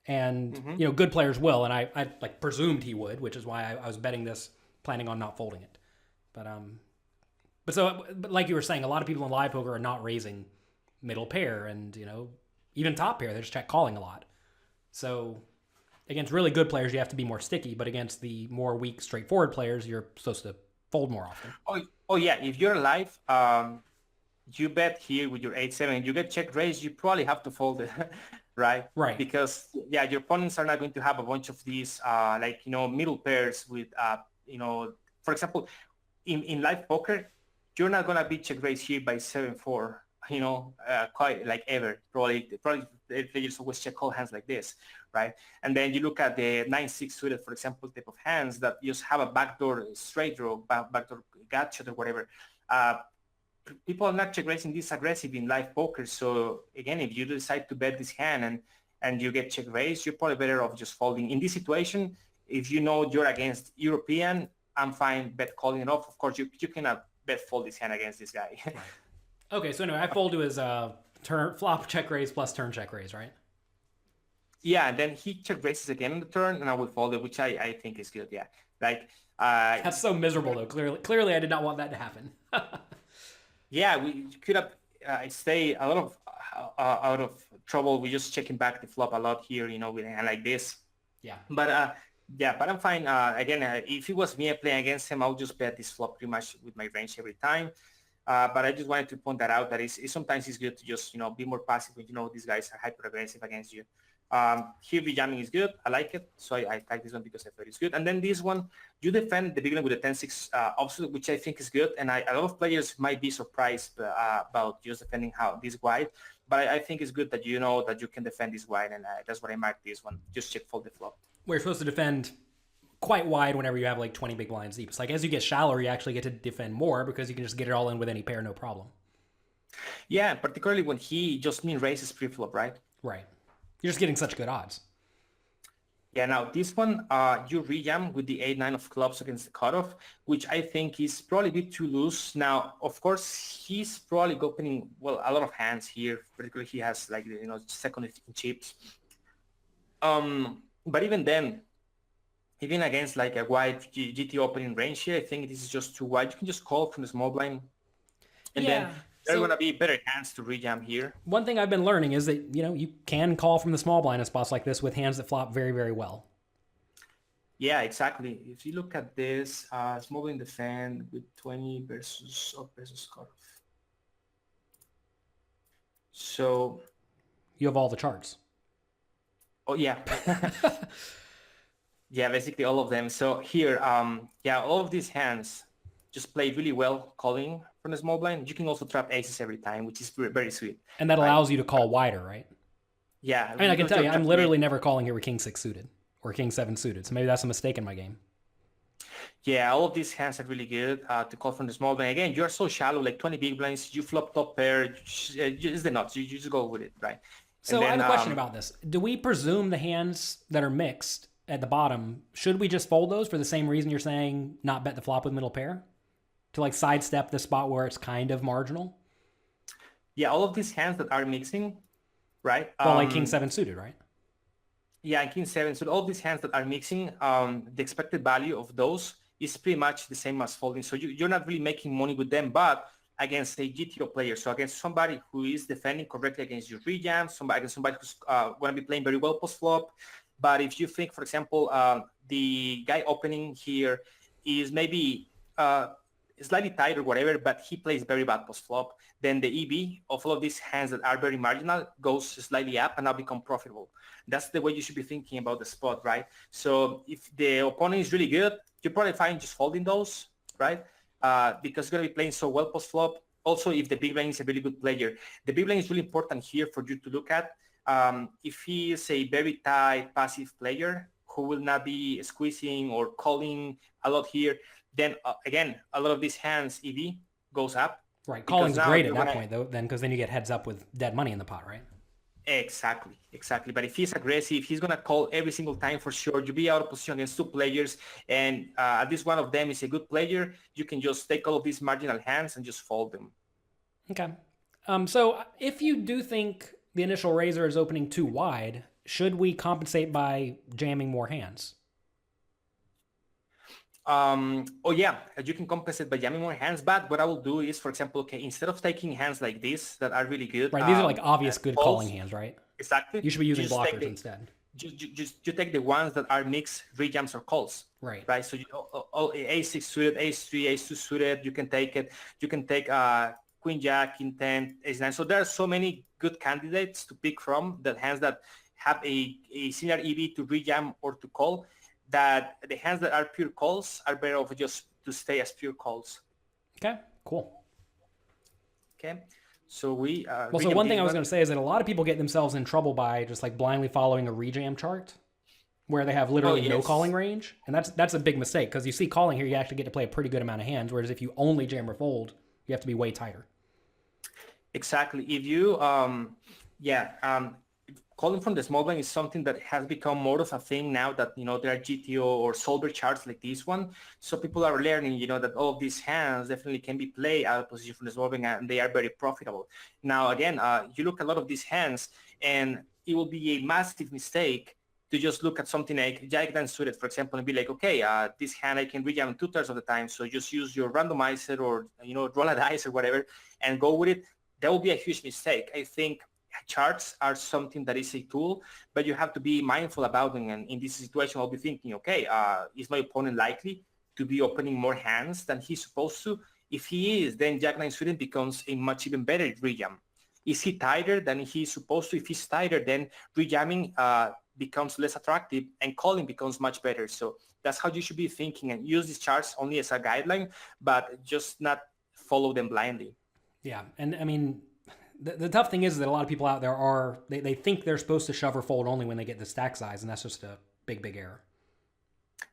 A: And, good players will, and I like presumed he would, which is why I was betting this, planning on not folding it. But like you were saying, a lot of people in live poker are not raising middle pair and, even top pair. They're just check calling a lot. So against really good players, you have to be more sticky, but against the more weak, straightforward players, you're supposed to fold more often.
B: Oh yeah, if you're live, you bet here with your 8-7, you get check raised, you probably have to fold it. Right. Because your opponents are not going to have a bunch of these middle pairs with for example, in live poker, you're not gonna be check raised here by 7-4, quite like ever. Probably the players always check call hands like this, right? And then you look at the 9-6 suited, for example, type of hands that just have a backdoor straight draw, backdoor gut shot or whatever. People are not check raising this aggressive in live poker. So again, if you decide to bet this hand and you get check raised, you're probably better off just folding. In this situation, if you're against European, I'm fine bet calling it off. Of course, you cannot bet fold this hand against this guy.
A: Right. Okay, so anyway, I fold to his turn flop check raise plus turn check raise, right?
B: Yeah, and then he check raises again on the turn, and I will fold it, which I think is good. Yeah, like
A: that's so miserable though. Clearly, I did not want that to happen.
B: Yeah, we could have stay a lot of out of trouble. We're just checking back the flop a lot here, with a hand like this.
A: Yeah.
B: But Yeah, but I'm fine. Again, if it was me playing against him, I'll just bet this flop pretty much with my range every time. But I just wanted to point that out that sometimes it's good to just, be more passive when these guys are hyper aggressive against you. Here jamming is good. I like it. So I like this one because I thought it's good. And then this one, you defend the big line with a 10-6 offsuit, which I think is good. And a lot of players might be surprised about just defending how this wide. But I think it's good that you know that you can defend this wide. And that's what I marked this one. Just check fold the flop.
A: Where you're supposed to defend quite wide whenever you have like 20 big blinds deep. It's like as you get shallower, you actually get to defend more because you can just get it all in with any pair, no problem.
B: Yeah, particularly when he just raises pre-flop, right?
A: Right. You're just getting such good odds.
B: Yeah, now this one, you rejam with the 8-9 of clubs against the cutoff, which I think is probably a bit too loose. Now, of course, he's probably opening, well, a lot of hands here. Particularly he has like, second in chips. But even then, even against like a wide GTO opening range here, I think this is just too wide. You can just call from the small blind. And then there are going to be better hands to rejam here.
A: One thing I've been learning is that, you can call from the small blind in spots like this with hands that flop very, very well.
B: Yeah, exactly. If you look at this, small blind defend with 20 versus cutoff. So
A: you have all the charts.
B: Oh, yeah. Yeah, basically all of them. So here, all of these hands just play really well calling from the small blind. You can also trap aces every time, which is very, very sweet.
A: And that allows you to call wider, right?
B: Yeah.
A: I mean, I can tell you, I'm literally never calling here with king 6 suited or king 7 suited. So maybe that's a mistake in my game.
B: Yeah, all of these hands are really good to call from the small blind. Again, you're so shallow, like 20 big blinds. You flop top pair. It's the nuts. You just go with it, right?
A: So I have a question about this. Do we presume the hands that are mixed at the bottom, should we just fold those for the same reason you're saying not bet the flop with middle pair? To like sidestep the spot where it's kind of marginal?
B: Yeah, all of these hands that are mixing, right?
A: Well, like king 7 suited, right?
B: Yeah, and king 7. So all these hands that are mixing, the expected value of those is pretty much the same as folding. So you're not really making money with them, but against a GTO player, so against somebody who is defending correctly against your rejam, against somebody who's going to be playing very well post-flop. But if you think, for example, the guy opening here is maybe slightly tight or whatever, but he plays very bad post-flop, then the EV of all of these hands that are very marginal goes slightly up and now become profitable. That's the way you should be thinking about the spot, right? So if the opponent is really good, you're probably fine just folding those, right? Because you're going to be playing so well post-flop. Also, if the big blind is a really good player, the big blind is really important here for you to look at. If he is a very tight passive player who will not be squeezing or calling a lot here, then again, a lot of these hands EV goes up.
A: Right, calling's great at that point though, because then you get heads up with dead money in the pot, right?
B: Exactly. But if he's aggressive, he's going to call every single time for sure. You'll be out of position against two players, and at least one of them is a good player. You can just take all of these marginal hands and just fold them.
A: Okay. So if you do think the initial raiser is opening too wide, should we compensate by jamming more hands?
B: You can compensate by jamming more hands, but what I will do is, for example, instead of taking hands like this that are really good.
A: Right, these are like obvious good calling hands, right?
B: Exactly.
A: You should be using blockers instead.
B: You take the ones that are mixed rejams or calls.
A: Right.
B: So A6 suited, A3, A2 suited, you can take it. You can take Queen Jack, King 10, Ace 9. So there are so many good candidates to pick from, that hands that have a similar EV to rejam or to call, that the hands that are pure calls are better off just to stay as pure calls.
A: Okay, cool.
B: Okay, so we...
A: so one thing I was going to say is that a lot of people get themselves in trouble by just like blindly following a rejam chart where they have literally no calling range. And that's a big mistake, because you see calling here, you actually get to play a pretty good amount of hands, whereas if you only jam or fold, you have to be way tighter.
B: Exactly. If you... calling from the small blind is something that has become more of a thing now that, there are GTO or solver charts like this one. So people are learning, that all of these hands definitely can be played out of position from the small blind, and they are very profitable. Now, again, you look at a lot of these hands, and it will be a massive mistake to just look at something like Jack 10 suited, for example, and be like, okay, this hand I can rejam 2/3 of the time. So just use your randomizer or, roll a dice or whatever and go with it. That will be a huge mistake. I think charts are something that is a tool, but you have to be mindful about them. And in this situation, I'll be thinking, okay, is my opponent likely to be opening more hands than he's supposed to? If he is, then Jack 9 suited becomes a much even better rejam. Is he tighter than he's supposed to? If he's tighter, then rejamming becomes less attractive and calling becomes much better. So that's how you should be thinking, and use these charts only as a guideline, but just not follow them blindly.
A: Yeah, and I mean, the tough thing is that a lot of people out there they think they're supposed to shove or fold only when they get the stack size, and that's just a big error.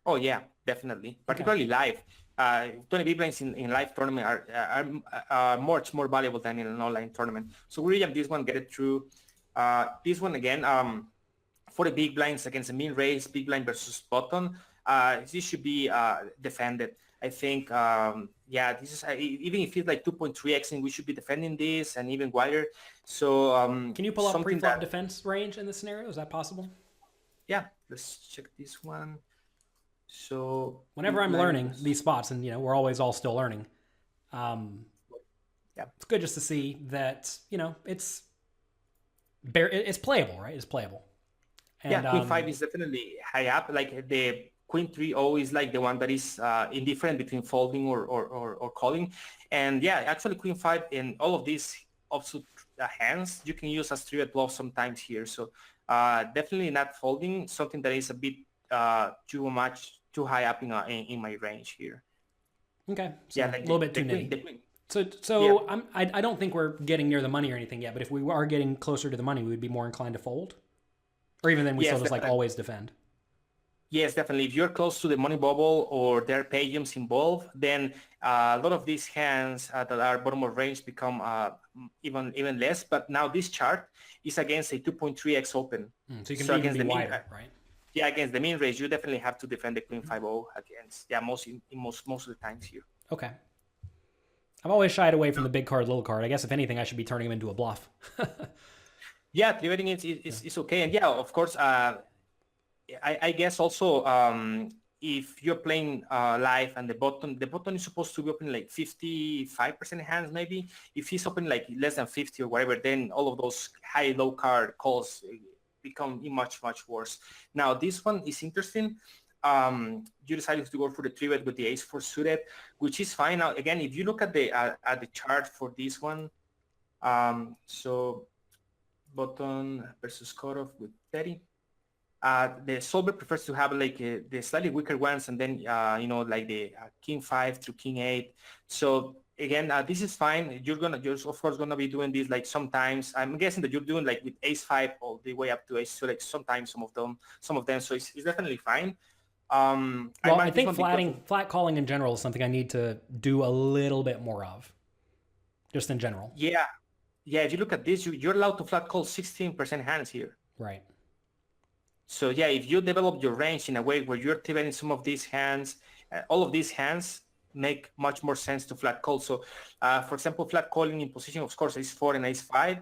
B: Oh yeah, definitely. Particularly live. 20 big blinds in live tournament are much more valuable than in an online tournament. So we have this one, get it through. This one again, for the big blinds against the min raise, big blind versus button, this should be defended. I think, this is even if it's like 2.3xing, we should be defending this and even wider. So
A: can you pull up pre-flop defense range in this scenario? Is that possible?
B: Yeah, let's check this one. So
A: whenever I'm learning these spots, and we're always all still learning, it's good just to see that it's playable, right? It's playable. And,
B: Queen 5 is definitely high up. Like the Queen 3-0 is like the one that is indifferent between folding or calling. And actually Queen 5 in all of these offsuit hands you can use as 3-bet bluff sometimes here. So definitely not folding, something that is a bit too high up in my range here.
A: Okay, so a little bit too nitty. So I don't think we're getting near the money or anything yet, but if we are getting closer to the money, we would be more inclined to fold, or even then we still just like always defend.
B: Yes, definitely. If you're close to the money bubble or there are payums involved, then a lot of these hands that are bottom of range become even less. But now this chart is against a 2.3x open.
A: So you can even be wider, right?
B: Yeah, against the min range, you definitely have to defend the Queen 5-0 against. Yeah, most of the times here.
A: Okay. I've always shied away from the big card, little card. I guess if anything, I should be turning him into a bluff.
B: Yeah, three-betting is okay. And yeah, of course, I guess also if you're playing live and the button is supposed to be open like 55% hands maybe. If he's open like less than 50 or whatever, then all of those high-low card calls become much worse. Now this one is interesting. You decided to go for the 3-bet with the ace-4 suited, which is fine. Now again, if you look at the chart for this one, so button versus cutoff with 30. The solver prefers to have like the slightly weaker ones, and then like the king 5 to king 8. So again, this is fine. You're of course gonna be doing this like sometimes. I'm guessing that you're doing like with ace 5 all the way up to ace 2, like sometimes some of them. So it's definitely fine.
A: Well, I think flat calling in general is something I need to do a little bit more of, just in general.
B: Yeah. If you look at this, you're allowed to flat call 16% hands here.
A: Right.
B: So yeah, if you develop your range in a way where you're activating some of these hands, all of these hands make much more sense to flat call. So for example, flat calling in position, of course, ace 4 and ace 5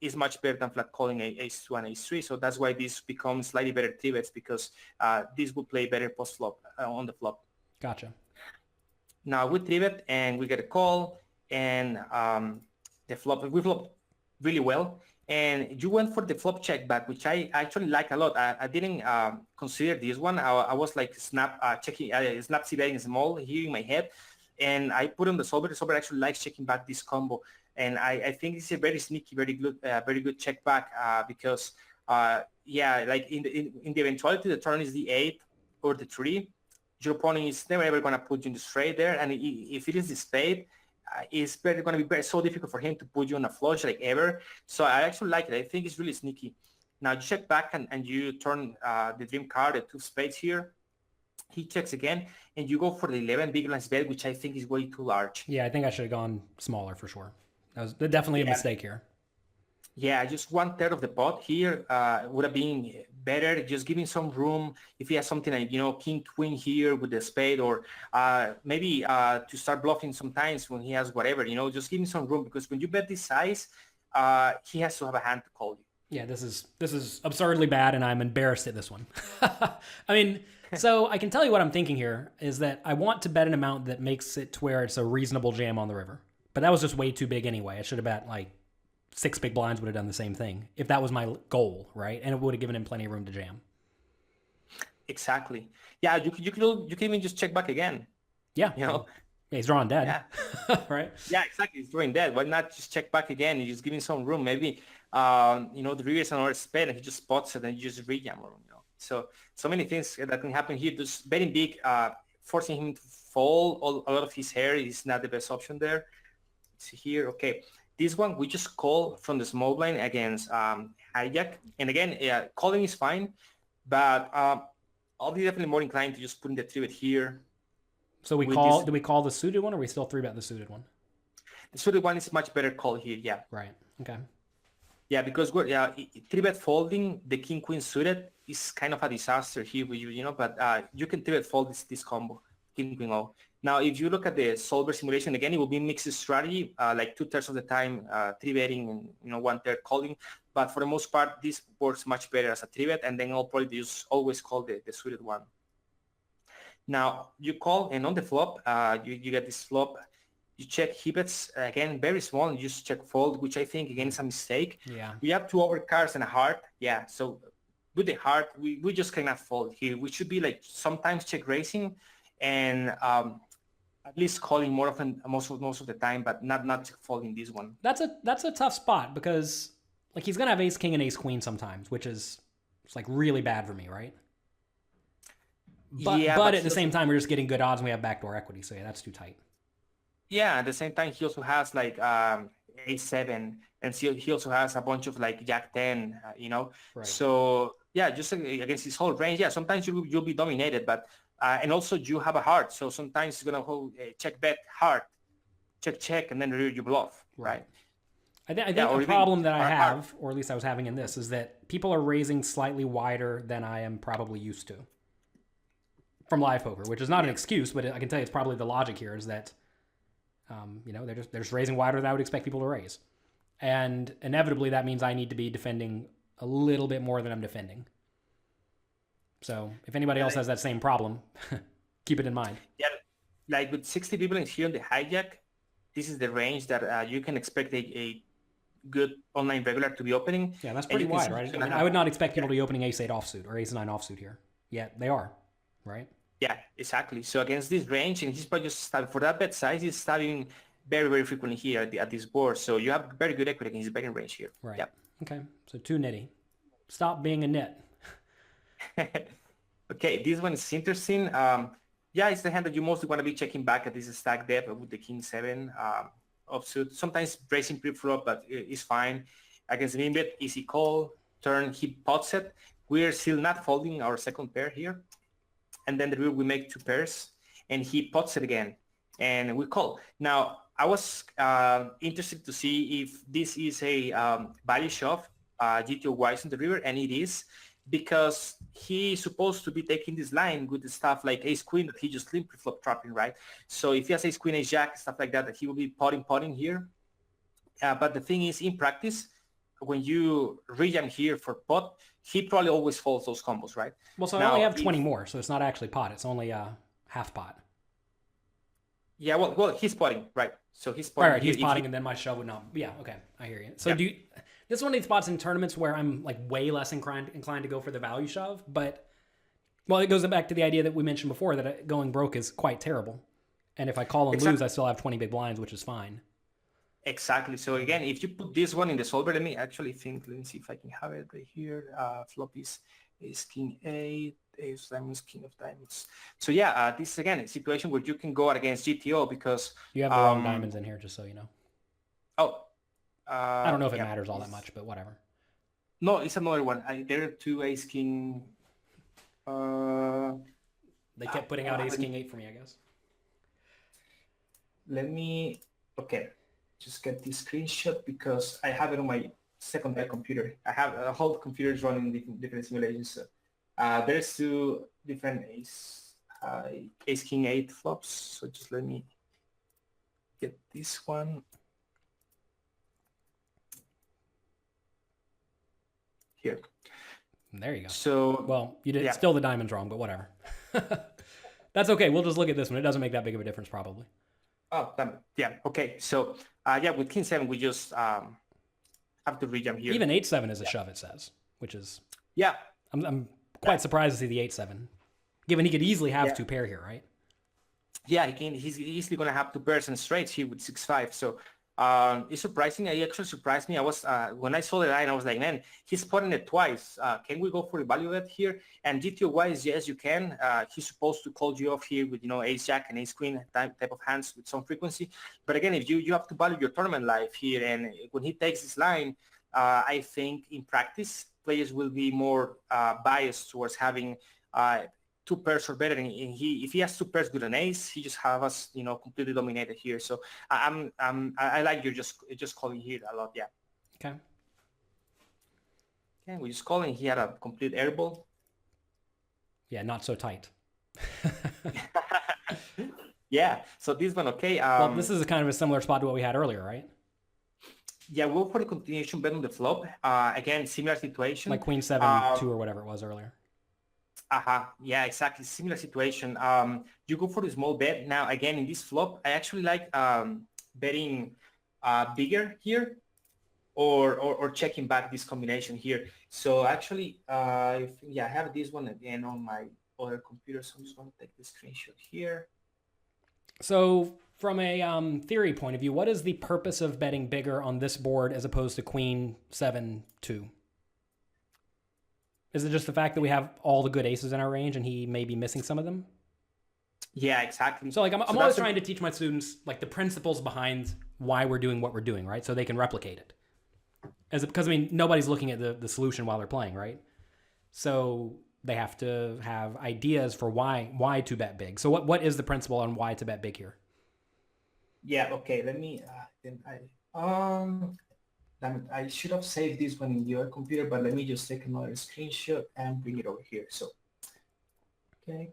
B: is much better than flat calling ace 2 and ace 3. So that's why this becomes slightly better 3-bets, because this will play better post flop on the flop.
A: Gotcha.
B: Now we 3-bet and we get a call, and we flop really well. And you went for the flop check back, which I actually like a lot. I didn't consider this one. I was like snap c-betting small here in my head, and I put on the solver. The solver actually likes checking back this combo, and I think it's a very sneaky, very good check back because like in the eventuality the turn is the 8 or the 3, your opponent is never ever going to put you in the straight there, and if it is the spade, it's going to be so difficult for him to put you on a flush like ever. So I actually like it. I think it's really sneaky. Now you check back and you turn the dream card, the 2 spades here. He checks again, and you go for the 11 big blinds bet, which I think is way too large.
A: Yeah, I think I should have gone smaller for sure. That was definitely a mistake here.
B: Yeah, just 1/3 of the pot here would have been better. Just giving some room if he has something like, king, queen here with the spade, or maybe to start bluffing sometimes when he has whatever, just giving some room, because when you bet this size, he has to have a hand to call you.
A: Yeah, this is absurdly bad, and I'm embarrassed at this one. I mean, so I can tell you what I'm thinking here is that I want to bet an amount that makes it to where it's a reasonable jam on the river. But that was just way too big anyway. I should have bet like 6 big blinds would have done the same thing if that was my goal, right? And it would have given him plenty of room to jam.
B: Exactly. Yeah, you can even just check back again.
A: Yeah. Yeah, he's drawing dead.
B: Yeah.
A: Right?
B: Yeah, exactly. He's drawing dead. Why not just check back again and just giving some room? Maybe, the river is another spade and he just spots it and you just rejam him, So many things that can happen here. Just betting big, forcing him to fold a lot of his hair is not the best option there. Let's see here. Okay. This one, we just call from the small blind against hijack. And again, calling is fine, but I'll be definitely more inclined to just putting the 3-bet here.
A: So do we call the suited one, or we still 3-bet the suited one?
B: The suited one is much better call here, yeah.
A: Right, okay.
B: Yeah, because we're 3-bet folding the king queen suited is kind of a disaster here with you, but you can 3-bet fold this combo, king queen O. Now, if you look at the solver simulation, again, it will be mixed strategy, like 2/3 of the time 3-betting and 1/3 calling. But for the most part, this works much better as a 3-bet, and then I'll probably just always call the suited one. Now, you call, and on the flop, you get this flop. You check he bets, again, very small, and you just check fold, which I think, again, is a mistake.
A: Yeah.
B: We have 2 overcards and a heart. Yeah, so with the heart, we just cannot fold here. We should be like sometimes check raising and at least calling more often, most of the time, but not folding this one.
A: That's a tough spot because like he's gonna have ace king and ace queen sometimes, which is it's like really bad for me, right? But at the same time, we're just getting good odds and we have backdoor equity, so yeah, that's too tight.
B: Yeah, at the same time, he also has like a7, and he also has a bunch of like jack 10, Right. So yeah, just against his whole range, yeah, sometimes you'll be dominated, but and also you have a heart, so sometimes it's gonna hold check bet heart, check, and then you bluff, right?
A: I think the problem that I have, or at least I was having in this, is that people are raising slightly wider than I am probably used to from live poker, which is not an excuse, but I can tell you it's probably the logic here is that they're just raising wider than I would expect people to raise, and inevitably that means I need to be defending a little bit more than I'm defending. So if anybody else has that same problem, keep it in mind.
B: Yeah, like with 60 people in here on the hijack, this is the range that you can expect a good online regular to be opening.
A: Yeah, that's pretty wide, right? I would not expect people to be opening ace 8 offsuit or ace 9 offsuit here. Yeah, they are, right?
B: Yeah, exactly. So against this range, and he's probably just starting for that bet size, he's starting very, very frequently here at this board. So you have very good equity against his betting range here.
A: Right.
B: Yep.
A: Okay. So 2 nitty. Stop being a nit.
B: Okay, this one is interesting. Yeah, it's the hand that you mostly want to be checking back at this stack depth with the king 7 offsuit. Sometimes bracing pre-flop, but it's fine. Against the min-bet, easy call. Turn, he pots it. We're still not folding our second pair here. And then the real we make 2 pairs, and he pots it again, and we call. Now, I was interested to see if this is a value shove, GTO wise in the river, and it is, because he's supposed to be taking this line with the stuff like ace queen that he just limp pre-flop trapping, right? So if he has ace queen, ace jack, stuff like that he will be potting here. But the thing is, in practice, when you rejam here for pot, he probably always folds those combos, right?
A: Well, so I only have 20 more, so it's not actually pot. It's only half pot.
B: Yeah, well, he's potting, right? So he's potting.
A: Right, he's potting, and then my shove would not. Yeah, okay, I hear you. So this is one of these spots in tournaments where I'm like way less inclined to go for the value shove, but well, it goes back to the idea that we mentioned before that going broke is quite terrible, and if I call and lose, I still have 20 big blinds, which is fine.
B: Exactly. So again, if you put this one in the solver, let me see if I can have it right here. Flop is king 8, ace diamonds, king of diamonds. So yeah, this is again a situation where you can go out against GTO because
A: you have the wrong diamonds in here, just so you know.
B: Oh.
A: I don't know if it matters all that much, but whatever.
B: No, it's another one. There are 2 ace king.
A: They kept putting out ace king 8 for me, I guess.
B: Let me. Okay. Just get this screenshot because I have it on my secondary computer. I have a whole computer running different simulations. So, there's 2 different ace king 8 flops. So just let me get this one. Here.
A: There you go.
B: So
A: well, you did still the diamond's wrong, but whatever. That's okay. We'll just look at this one. It doesn't make that big of a difference, probably.
B: Oh, yeah. Okay. So with king 7, we just have to rejam here.
A: Even 8-7 is a shove, it says, which is...
B: Yeah.
A: I'm quite surprised to see the 8-7, given he could easily have 2 pair here, right?
B: Yeah, he's easily going to have 2 pairs and straights here with 6-5. So it's surprising. It actually surprised me. I was when I saw the line, I was like, man, he's spotting it twice. Can we go for the value bet here? And GTO wise, yes, you can. He's supposed to call you off here with ace jack and ace queen type of hands with some frequency. But again, if you have to value your tournament life here, and when he takes this line, I think in practice players will be more biased towards having 2 pairs or better, and if he has 2 pairs with an ace, he just have us, completely dominated here. So I like you're just calling here a lot, yeah.
A: Okay.
B: Okay, we're just calling. He had a complete airball.
A: Yeah, not so tight.
B: Yeah. So this one, okay.
A: Well, this is kind of a similar spot to what we had earlier, right?
B: Yeah, we'll for the continuation bet on the flop. Again, similar situation.
A: Like Queen 7-2 or whatever it was earlier.
B: Yeah, exactly. Similar situation. You go for the small bet. Now, again, in this flop, I actually like betting bigger here or checking back this combination here. So actually, I have this one again on my other computer. So I'm just going to take the screenshot here.
A: So from a theory point of view, what is the purpose of betting bigger on this board as opposed to Queen 7-2? Is it just the fact that we have all the good aces in our range and he may be missing some of them?
B: Yeah, exactly.
A: So like I'm always trying to teach my students like the principles behind why we're doing what we're doing, right? So they can replicate it. Because I mean, nobody's looking at the solution while they're playing, right? So they have to have ideas for why to bet big. So what is the principle on why to bet big here?
B: Yeah, okay. Let me I should have saved this one in your computer, but let me just take another screenshot and bring it over here. So, okay.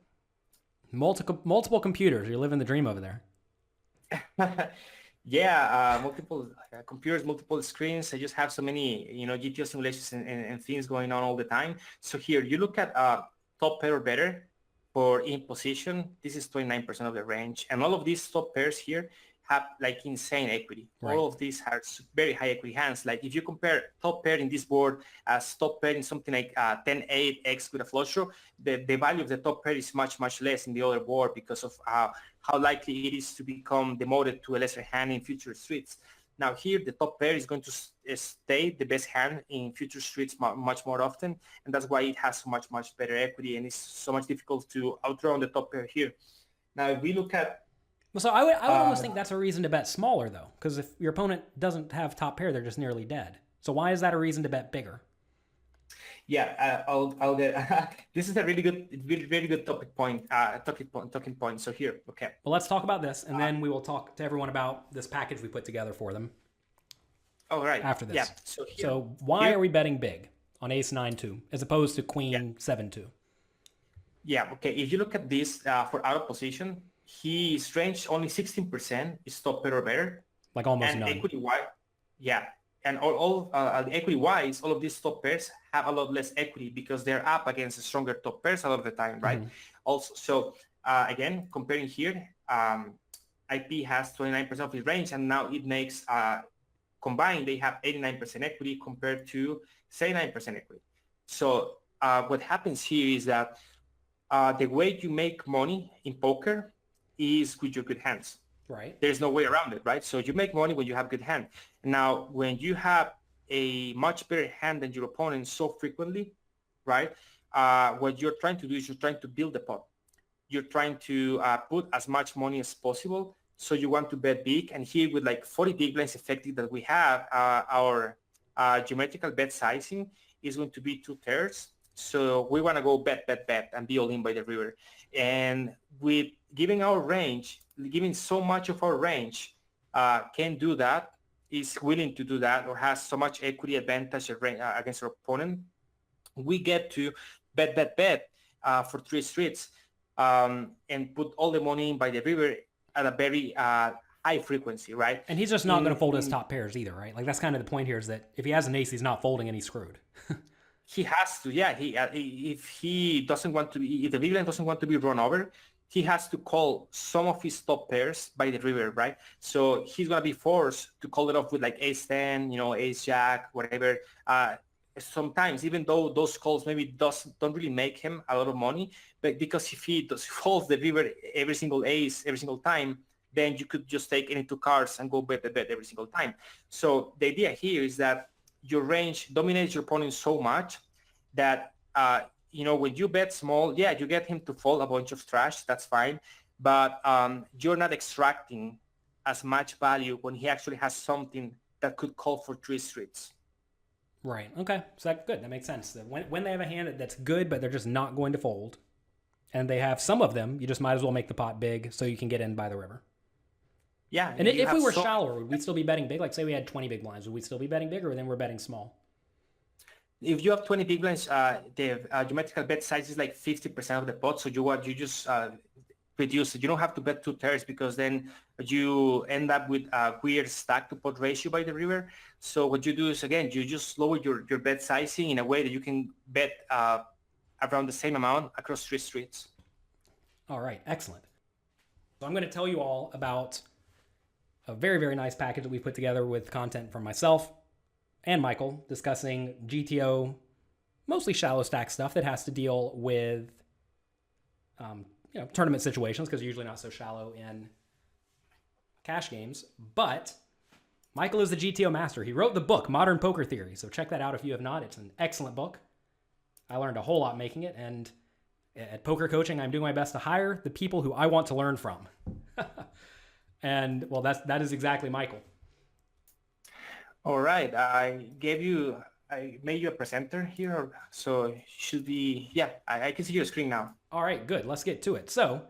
A: Multiple computers. You're living the dream over there.
B: Yeah, multiple computers, multiple screens. I just have so many, GTO simulations and things going on all the time. So here, you look at top pair or better for in position. This is 29% of the range. And all of these top pairs here have like insane equity. Right. All of these are very high equity hands. Like if you compare top pair in this board as top pair in something like 10-8x with a flush draw, the value of the top pair is much, much less in the other board because of how likely it is to become demoted to a lesser hand in future streets. Now here, the top pair is going to stay the best hand in future streets much more often, and that's why it has so much, much better equity, and it's so much difficult to outdraw on the top pair here. Now, if we look at
A: so I would almost think that's a reason to bet smaller, though, because if your opponent doesn't have top pair, they're just nearly dead. So why is that a reason to bet bigger?
B: Yeah, I'll get. This is a really good talking point. So here, okay.
A: Well, let's talk about this, and then we will talk to everyone about this package we put together for them.
B: Oh, right.
A: After this.
B: Yeah.
A: So why are we betting big on Ace 9-2 as opposed to Queen 7-2?
B: Yeah. Okay. If you look at this for out of position, his range only 16% is top pair or better.
A: Like almost
B: and
A: none.
B: Equity wise, yeah. And all equity wise, all of these top pairs have a lot less equity because they're up against stronger top pairs a lot of the time, right? Mm-hmm. Also, so again, comparing here, IP has 29% of his range, and now it makes combined they have 89% equity compared to 79% equity. So what happens here is that the way you make money in poker is with your good hands.
A: Right.
B: There's no way around it, right? So you make money when you have good hand. Now, when you have a much better hand than your opponent so frequently, right? What you're trying to do is you're trying to build the pot. You're trying to put as much money as possible. So you want to bet big. And here with like 40 big blinds effective that we have, our geometrical bet sizing is going to be 2/3. So we want to go bet, and be all in by the river. And with giving our range, giving so much of our range can do that, is willing to do that, or has so much equity advantage against our opponent, we get to bet for 3 streets and put all the money in by the river at a very high frequency, right?
A: And he's just not going to fold his top pairs either, right? Like that's kind of the point here is that if he has an ace, he's not folding and he's screwed.
B: He has to, yeah. If he doesn't want to be, if the big line doesn't want to be run over, he has to call some of his top pairs by the river, right? So he's gonna be forced to call it off with like ace 10, ace jack, whatever. Sometimes, even though those calls maybe don't really make him a lot of money, but because if he folds the river every single ace every single time, then you could just take any two cards and go bet every single time. So the idea here is that your range dominates your opponent so much that when you bet small, yeah, you get him to fold a bunch of trash. That's fine, but you're not extracting as much value when he actually has something that could call for 3 streets.
A: Right. Okay. So that's good. That makes sense. When they have a hand that's good, but they're just not going to fold, and they have some of them, you just might as well make the pot big so you can get in by the river.
B: Yeah.
A: And if we were shallower, would we still be betting big? Like say we had 20 big blinds, would we still be betting big, or then we're betting small?
B: If you have 20 big blinds, the geometrical bet size is like 50% of the pot. So you just reduce it. You don't have to bet 2/3 because then you end up with a weird stack to pot ratio by the river. So what you do is, again, you just lower your bet sizing in a way that you can bet around the same amount across 3 streets.
A: All right, excellent. So I'm going to tell you all about a very, very nice package that we put together with content from myself and Michael discussing GTO, mostly shallow stack stuff that has to deal with tournament situations, because you're usually not so shallow in cash games. But Michael is the GTO master. He wrote the book, Modern Poker Theory. So check that out if you have not. It's an excellent book. I learned a whole lot making it. And at Poker Coaching, I'm doing my best to hire the people who I want to learn from. And, well, that is exactly Michael.
B: All right. I made you a presenter here. So it should be, yeah, I can see your screen now.
A: All right, good. Let's get to it. So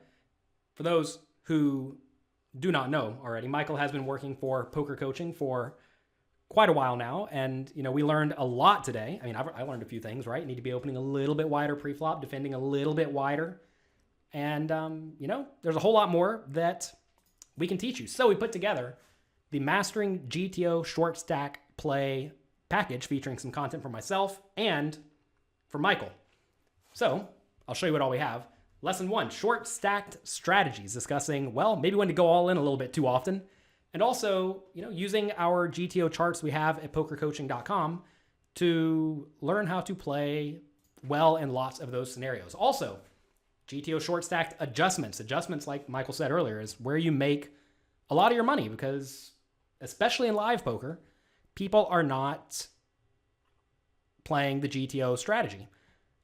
A: for those who do not know already, Michael has been working for Poker Coaching for quite a while now. And, we learned a lot today. I mean, I learned a few things, right? You need to be opening a little bit wider pre-flop, defending a little bit wider. And, there's a whole lot more that we can teach you. So we put together the Mastering GTO Short Stack Play package featuring some content for myself and for Michael. So I'll show you what all we have. Lesson 1, short stacked strategies, discussing, maybe when to go all in a little bit too often. And also, using our GTO charts we have at pokercoaching.com to learn how to play well in lots of those scenarios. Also, GTO short stacked adjustments. Adjustments, like Michael said earlier, is where you make a lot of your money, because especially in live poker, people are not playing the GTO strategy.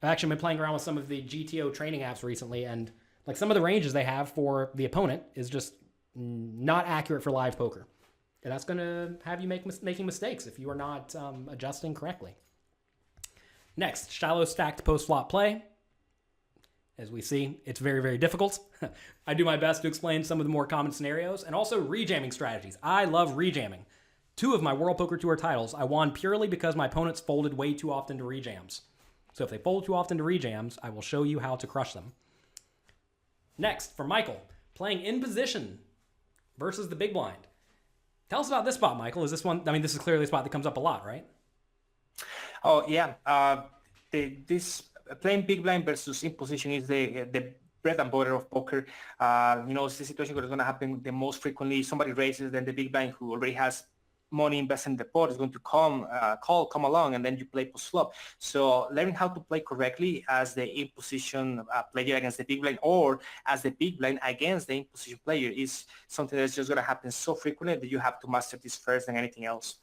A: I've actually been playing around with some of the GTO training apps recently, and like some of the ranges they have for the opponent is just not accurate for live poker. And that's going to have you making mistakes if you are not adjusting correctly. Next, shallow stacked post-flop play. As we see, it's very, very difficult. I do my best to explain some of the more common scenarios, and also rejamming strategies. I love rejamming. 2 of my World Poker Tour titles I won purely because my opponents folded way too often to rejams. So if they fold too often to rejams, I will show you how to crush them. Next, for Michael, playing in position versus the big blind. Tell us about this spot, Michael. Is this one, this is clearly a spot that comes up a lot, right?
B: Oh, yeah. This playing big blind versus in position is the bread and butter of poker. It's the situation where it's going to happen the most frequently. Somebody raises, then the big blind who already has money invested in the pot is going to come along, and then you play post flop. So learning how to play correctly as the in position player against the big blind, or as the big blind against the in position player, is something that's just going to happen so frequently that you have to master this first than anything else.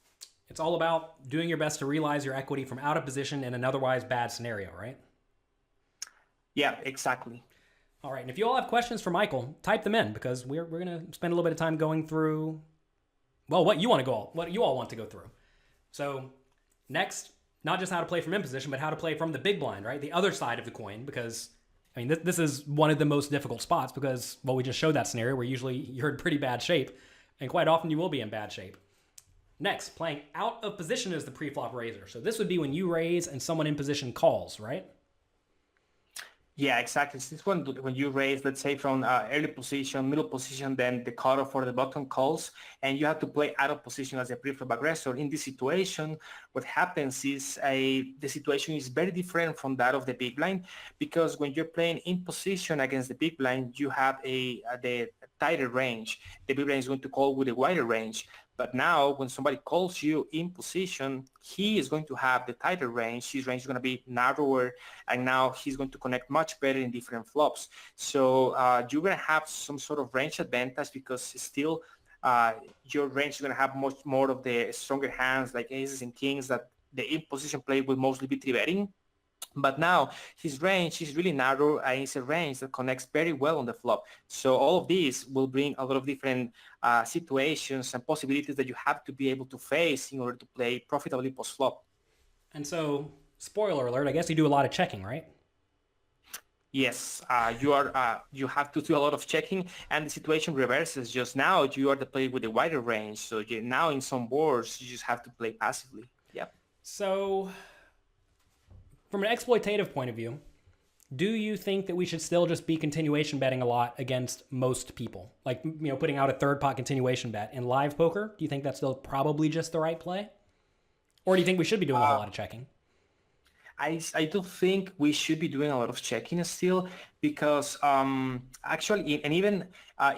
A: It's all about doing your best to realize your equity from out of position in an otherwise bad scenario, right?
B: Yeah, exactly.
A: All right, and if you all have questions for Michael, type them in, because we're going to spend a little bit of time going through what you all want to go through. So next, not just how to play from in position, but how to play from the big blind, right? The other side of the coin, because this is one of the most difficult spots, because, we just showed that scenario where usually you're in pretty bad shape, and quite often you will be in bad shape. Next, playing out of position is the preflop raiser. So this would be when you raise and someone in position calls, right?
B: Yeah, exactly. This one, when you raise, let's say from early position, middle position, then the cutoff for the button calls, and you have to play out of position as a preflop aggressor. In this situation, what happens is the situation is very different from that of the big blind, because when you're playing in position against the big blind, you have the tighter range. The big blind is going to call with a wider range. But now when somebody calls you in position, he is going to have the tighter range. His range is going to be narrower, and now he's going to connect much better in different flops. So you're going to have some sort of range advantage, because still your range is going to have much more of the stronger hands like aces and kings that the in position play will mostly be three betting. But now his range is really narrow, and it's a range that connects very well on the flop. So all of these will bring a lot of different situations and possibilities that you have to be able to face in order to play profitably post-flop.
A: And so, spoiler alert, I guess you do a lot of checking, right?
B: Yes, you have to do a lot of checking, and the situation reverses. Just now you are the player with a wider range, so now in some boards you just have to play passively. Yep.
A: So, from an exploitative point of view, do you think that we should still just be continuation betting a lot against most people? Like, putting out a third pot continuation bet in live poker? Do you think that's still probably just the right play? Or do you think we should be doing a whole lot of checking?
B: I do think we should be doing a lot of checking still, because actually, and even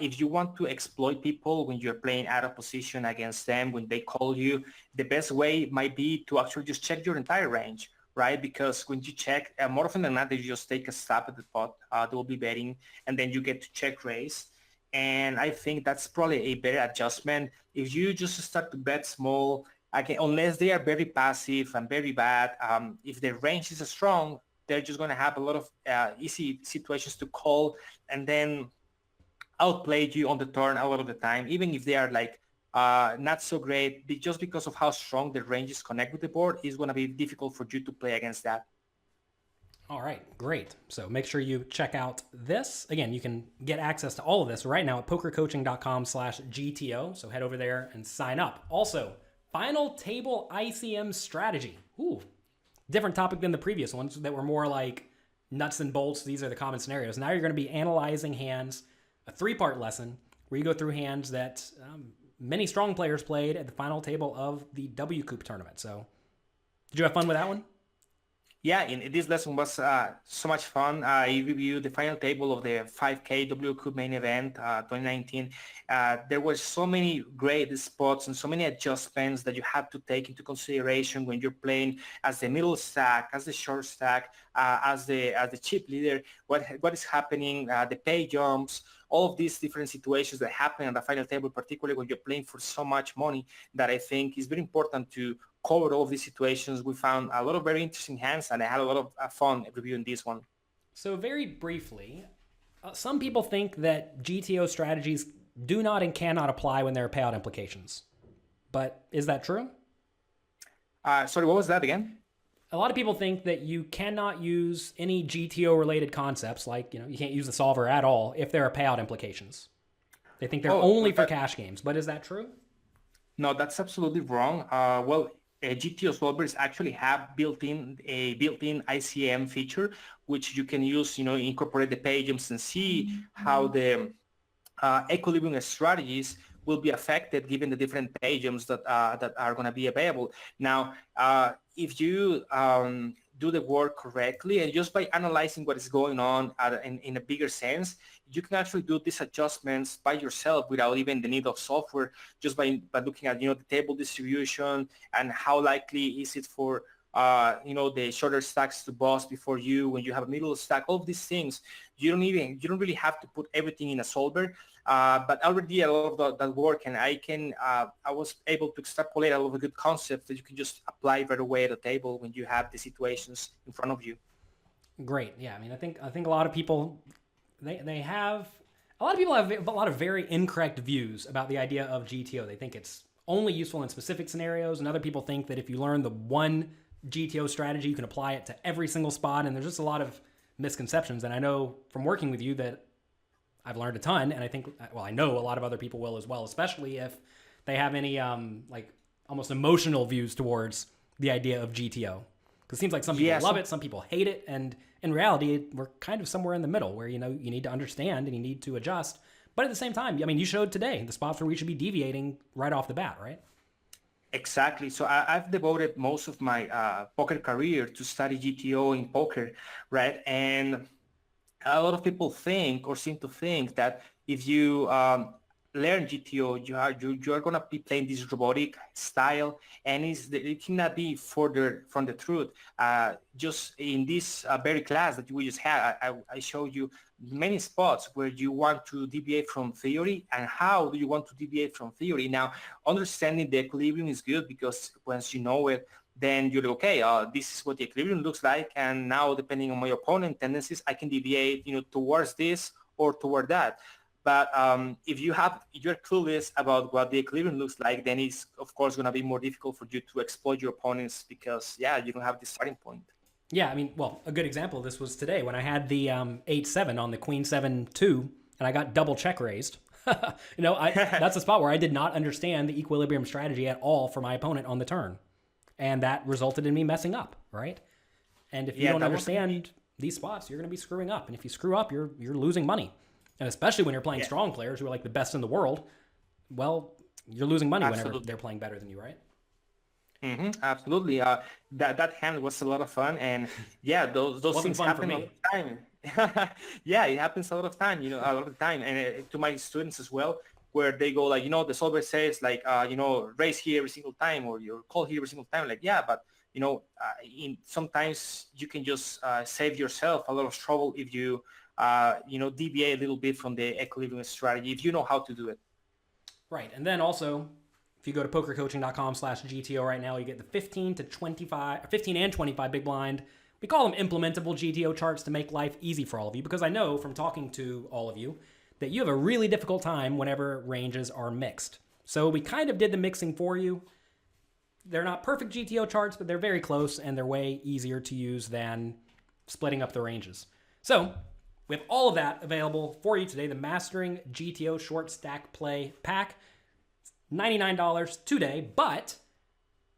B: if you want to exploit people when you're playing out of position against them, when they call you, the best way might be to actually just check your entire range, right? Because when you check, more often than not, they just take a stab at the pot, they will be betting, and then you get to check raise. And I think that's probably a better adjustment. If you just start to bet small, again, unless they are very passive and very bad, if their range is strong, they're just going to have a lot of easy situations to call and then outplay you on the turn a lot of the time, even if they are like not so great. Just because of how strong the ranges connect with the board, is going to be difficult for you to play against that.
A: All right, great. So make sure you check out this. Again, you can get access to all of this right now at pokercoaching.com/GTO. So head over there and sign up. Also, final table ICM strategy. Ooh, different topic than the previous ones that were more like nuts and bolts. These are the common scenarios. Now you're going to be analyzing hands, a 3-part lesson where you go through hands that many strong players played at the final table of the W Coupe tournament. So did you have fun with that one?
B: Yeah, in this lesson was so much fun. I reviewed the final table of the 5K W Coupe main event 2019. There were so many great spots and so many adjustments that you have to take into consideration when you're playing as the middle stack, as the short stack, as the chip leader. What is happening? The pay jumps. All of these different situations that happen on the final table, particularly when you're playing for so much money, that I think is very important to cover all of these situations. We found a lot of very interesting hands, and I had a lot of fun reviewing this one.
A: So very briefly, some people think that GTO strategies do not and cannot apply when there are payout implications. But is that true?
B: Sorry, what was that again?
A: A lot of people think that you cannot use any GTO related concepts, like you can't use the solver at all if there are payout implications. They think they're only for cash games. But is that true?
B: No, that's absolutely wrong. Well, GTO solvers actually have a built-in ICM feature, which you can use, incorporate the pages and see how the equilibrium strategies will be affected given the different pages that are going to be available. Now, if you do the work correctly, and just by analyzing what is going on in a bigger sense, you can actually do these adjustments by yourself without even the need of software, just by looking at the table distribution and how likely is it for the shorter stacks to bust before you when you have a middle stack. All of these things, you don't really have to put everything in a solver. But I already did a lot of that work, and I was able to extrapolate a lot of good concepts that you can just apply right away at the table when you have the situations in front of you.
A: Great. Yeah. I mean, I think a lot of people they have a lot of people have a lot of very incorrect views about the idea of GTO. They think it's only useful in specific scenarios, and other people think that if you learn the one GTO strategy, you can apply it to every single spot. And there's just a lot of misconceptions. And I know from working with you that I've learned a ton, and I know a lot of other people will as well, especially if they have any like almost emotional views towards the idea of GTO. Because it seems like some people love it, some people hate it, and in reality, we're kind of somewhere in the middle where, you need to understand and you need to adjust. But at the same time, you showed today the spots where we should be deviating right off the bat, right?
B: Exactly. So I've devoted most of my poker career to study GTO in poker, right? And a lot of people think or seem to think that if you learn GTO, you are gonna be playing this robotic style, and it cannot be further from the truth. Just in this very class that we just had, I showed you many spots where you want to deviate from theory, and how do you want to deviate from theory. Now, understanding the equilibrium is good, because once you know it, then you're like, okay, this is what the equilibrium looks like, and now depending on my opponent tendencies, I can deviate, towards this or toward that. But if you're clueless about what the equilibrium looks like, then it's of course going to be more difficult for you to exploit your opponents, because you don't have the starting point.
A: Yeah, a good example of this was today when I had the 8-7 on the Queen 7-2, and I got double check raised. That's a spot where I did not understand the equilibrium strategy at all for my opponent on the turn, and that resulted in me messing up, right? And if you don't understand these spots, you're going to be screwing up, and if you screw up, you're losing money. And especially when you're playing strong players who are like the best in the world, well, you're losing money whenever they're playing better than you, right?
B: Mm-hmm, absolutely. That hand was a lot of fun, and those things happen all the time. It happens a lot of time, a lot of the time, and to my students as well, where they go like, the solver says like, raise here every single time, or you call here every single time. Like, but sometimes you can just save yourself a lot of trouble if you deviate a little bit from the equilibrium strategy, if you know how to do it.
A: Right. And then also, if you go to pokercoaching.com/GTO right now, you get the 15 and 25 big blind. We call them implementable GTO charts to make life easy for all of you, because I know from talking to all of you that you have a really difficult time whenever ranges are mixed. So we kind of did the mixing for you. They're not perfect GTO charts, but they're very close, and they're way easier to use than splitting up the ranges. So we have all of that available for you today. The Mastering GTO Short Stack Play Pack, $99 today, but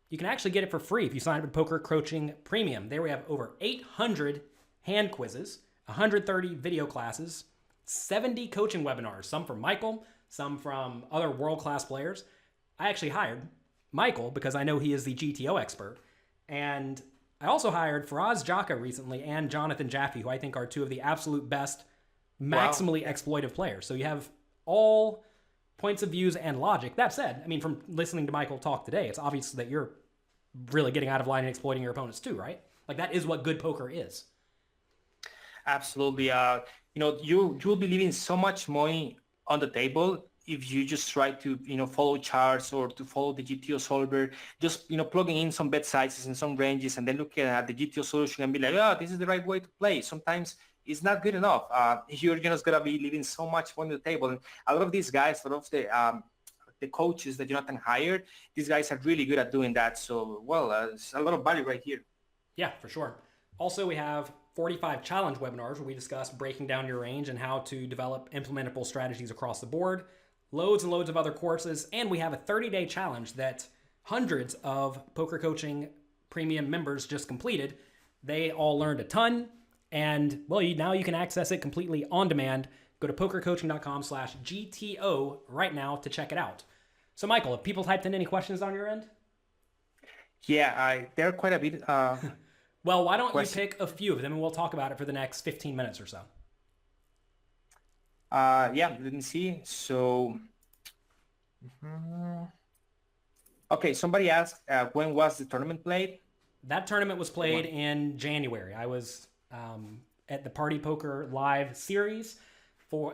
A: you can actually get it for free if you sign up at Poker Coaching Premium. There we have over 800 hand quizzes, 130 video classes, 70 coaching webinars, some from Michael, some from other world-class players. I actually hired Michael because I know he is the GTO expert, and I also hired Faraz Jaka recently and Jonathan Jaffe, who I think are two of the absolute best maximally exploitive players. So you have all points of views and logic. That said, from listening to Michael talk today, it's obvious that you're really getting out of line and exploiting your opponents too, right? Like, that is what good poker is.
B: Absolutely. You will be leaving so much money on the table if you just try to, follow charts or to follow the GTO solver, just, plugging in some bet sizes and some ranges, and then looking at the GTO solution and be like, this is the right way to play. Sometimes it's not good enough. You're just going to be leaving so much money on the table. And a lot of these guys, a lot of the coaches that Jonathan hired, these guys are really good at doing that. So, it's a lot of value right here.
A: Yeah, for sure. Also, we have 45 challenge webinars where we discuss breaking down your range and how to develop implementable strategies across the board. Loads and loads of other courses, and we have a 30-day challenge that hundreds of Poker Coaching Premium members just completed. They all learned a ton, and now you can access it completely on demand. Go to pokercoaching.com/GTO right now to check it out. So, Michael, have people typed in any questions on your end?
B: Yeah, there are quite a bit.
A: Well, why don't you pick a few of them, and we'll talk about it for the next 15 minutes or so.
B: Let me see. So, okay, somebody asked, when was the tournament played?
A: That tournament was played in January. I was at the Party Poker Live series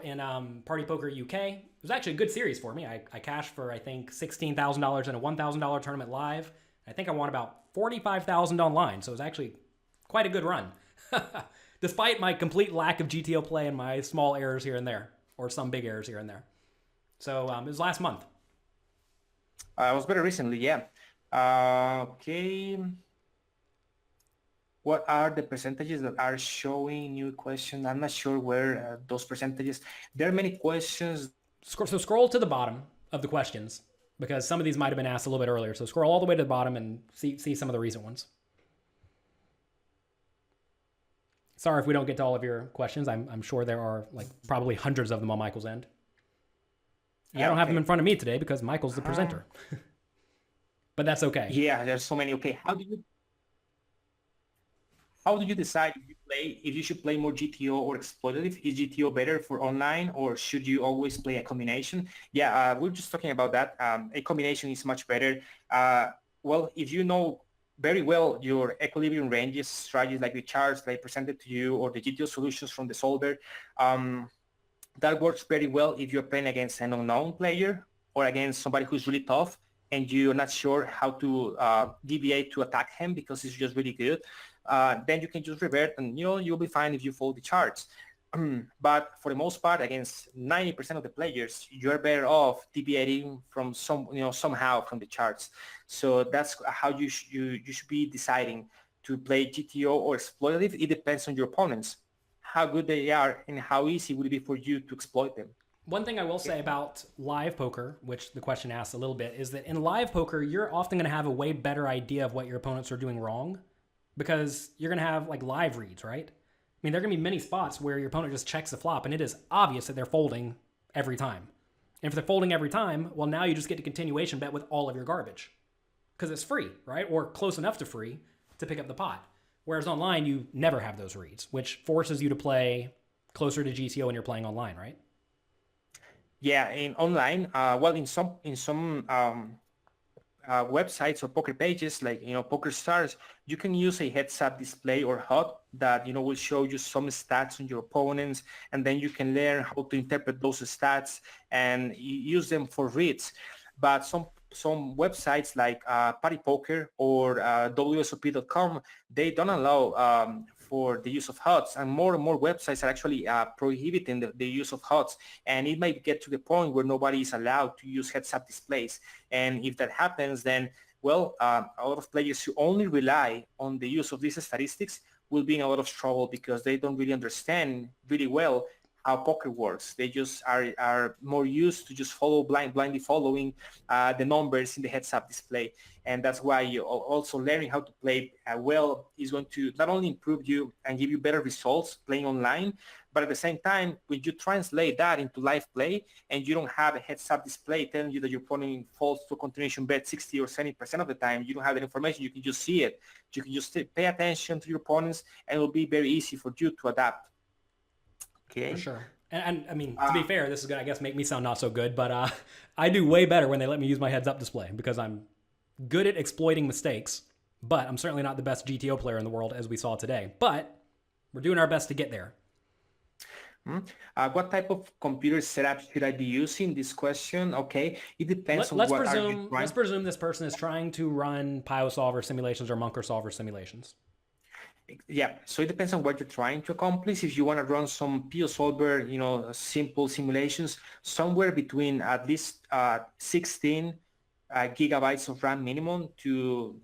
A: in Party Poker UK. It was actually a good series for me. I cashed for, I think, $16,000 in a $1,000 tournament live. I think I won about $45,000 online, so it was actually quite a good run. Despite my complete lack of GTO play and my small errors here and there, or some big errors here and there. So it was last month.
B: It was very recently, yeah. Okay. What are the percentages that are showing new question? I'm not sure where those percentages. There are many questions.
A: So scroll to the bottom of the questions, because some of these might have been asked a little bit earlier. So scroll all the way to the bottom and see some of the recent ones. Sorry if we don't get to all of your questions. I'm sure there are like probably hundreds of them on Michael's end. I don't have them in front of me today because Michael's the presenter. But that's okay.
B: Yeah, there's so many. Okay, how do you decide if you should play more GTO or exploitative? Is GTO better for online, or should you always play a combination? Yeah, we're just talking about that. A combination is much better. Well, if you know very well your equilibrium ranges strategies like the charts that I presented to you or the GTO solutions from the solver, that works very well if you're playing against an unknown player or against somebody who's really tough and you're not sure how to deviate to attack him because he's just really good. Then you can just revert and you'll be fine if you follow the charts. But for the most part, against 90% of the players, you're better off deviating from somehow from the charts. So that's how you should be deciding to play GTO or exploitative. It depends on your opponents, how good they are, and how easy would it be for you to exploit them.
A: One thing I will say about live poker, which the question asks a little bit, is that in live poker, you're often going to have a way better idea of what your opponents are doing wrong because you're going to have like live reads, right? I mean, there are going to be many spots where your opponent just checks the flop and it is obvious that they're folding every time. And if they're folding every time, well, now you just get a continuation bet with all of your garbage because it's free, right? Or close enough to free to pick up the pot. Whereas online, you never have those reads, which forces you to play closer to GTO when you're playing online, right?
B: Yeah, in online, well, in some websites or poker pages like Poker Stars, you can use a heads-up display or HUD that will show you some stats on your opponents, and then you can learn how to interpret those stats and use them for reads. But some websites like Party Poker or WSOP.com, they don't allow for the use of HUDs, and more websites are actually prohibiting the use of HUDs, and it might get to the point where nobody is allowed to use heads-up displays. And if that happens, then well, a lot of players who only rely on the use of these statistics will be in a lot of trouble because they don't really understand really well how poker works. They just are more used to just blindly following the numbers in the heads-up display. And that's why you also learning how to play well is going to not only improve you and give you better results playing online, but at the same time, when you translate that into live play and you don't have a heads-up display telling you that your opponent falls to a continuation bet 60 or 70% of the time, you don't have that information, you can just see it. You can just pay attention to your opponents and it will be very easy for you to adapt. Okay.
A: For sure. And I mean, to be fair, this is going to, I guess, make me sound not so good, but I do way better when they let me use my heads-up display because I'm good at exploiting mistakes, but I'm certainly not the best GTO player in the world as we saw today. But we're doing our best to get there.
B: What type of computer setup should I be using? This question, okay, it depends on what are you trying.
A: Let's presume this person is trying to run PioSolver simulations or Munkersolver simulations.
B: Yeah, so it depends on what you're trying to accomplish. If you want to run some PioSolver, simple simulations, somewhere between at least 16 gigabytes of RAM minimum to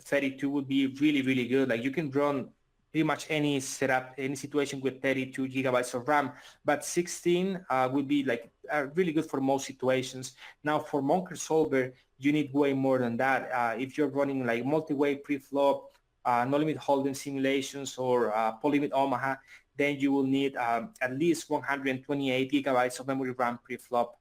B: 32 would be really, really good. Like you can run pretty much any setup, any situation with 32 gigabytes of RAM, but 16 would be like really good for most situations. Now for Munkersolver, you need way more than that. If you're running like multi-way preflop, no limit hold'em simulations or polylimit Omaha, then you will need at least 128 gigabytes of memory RAM preflop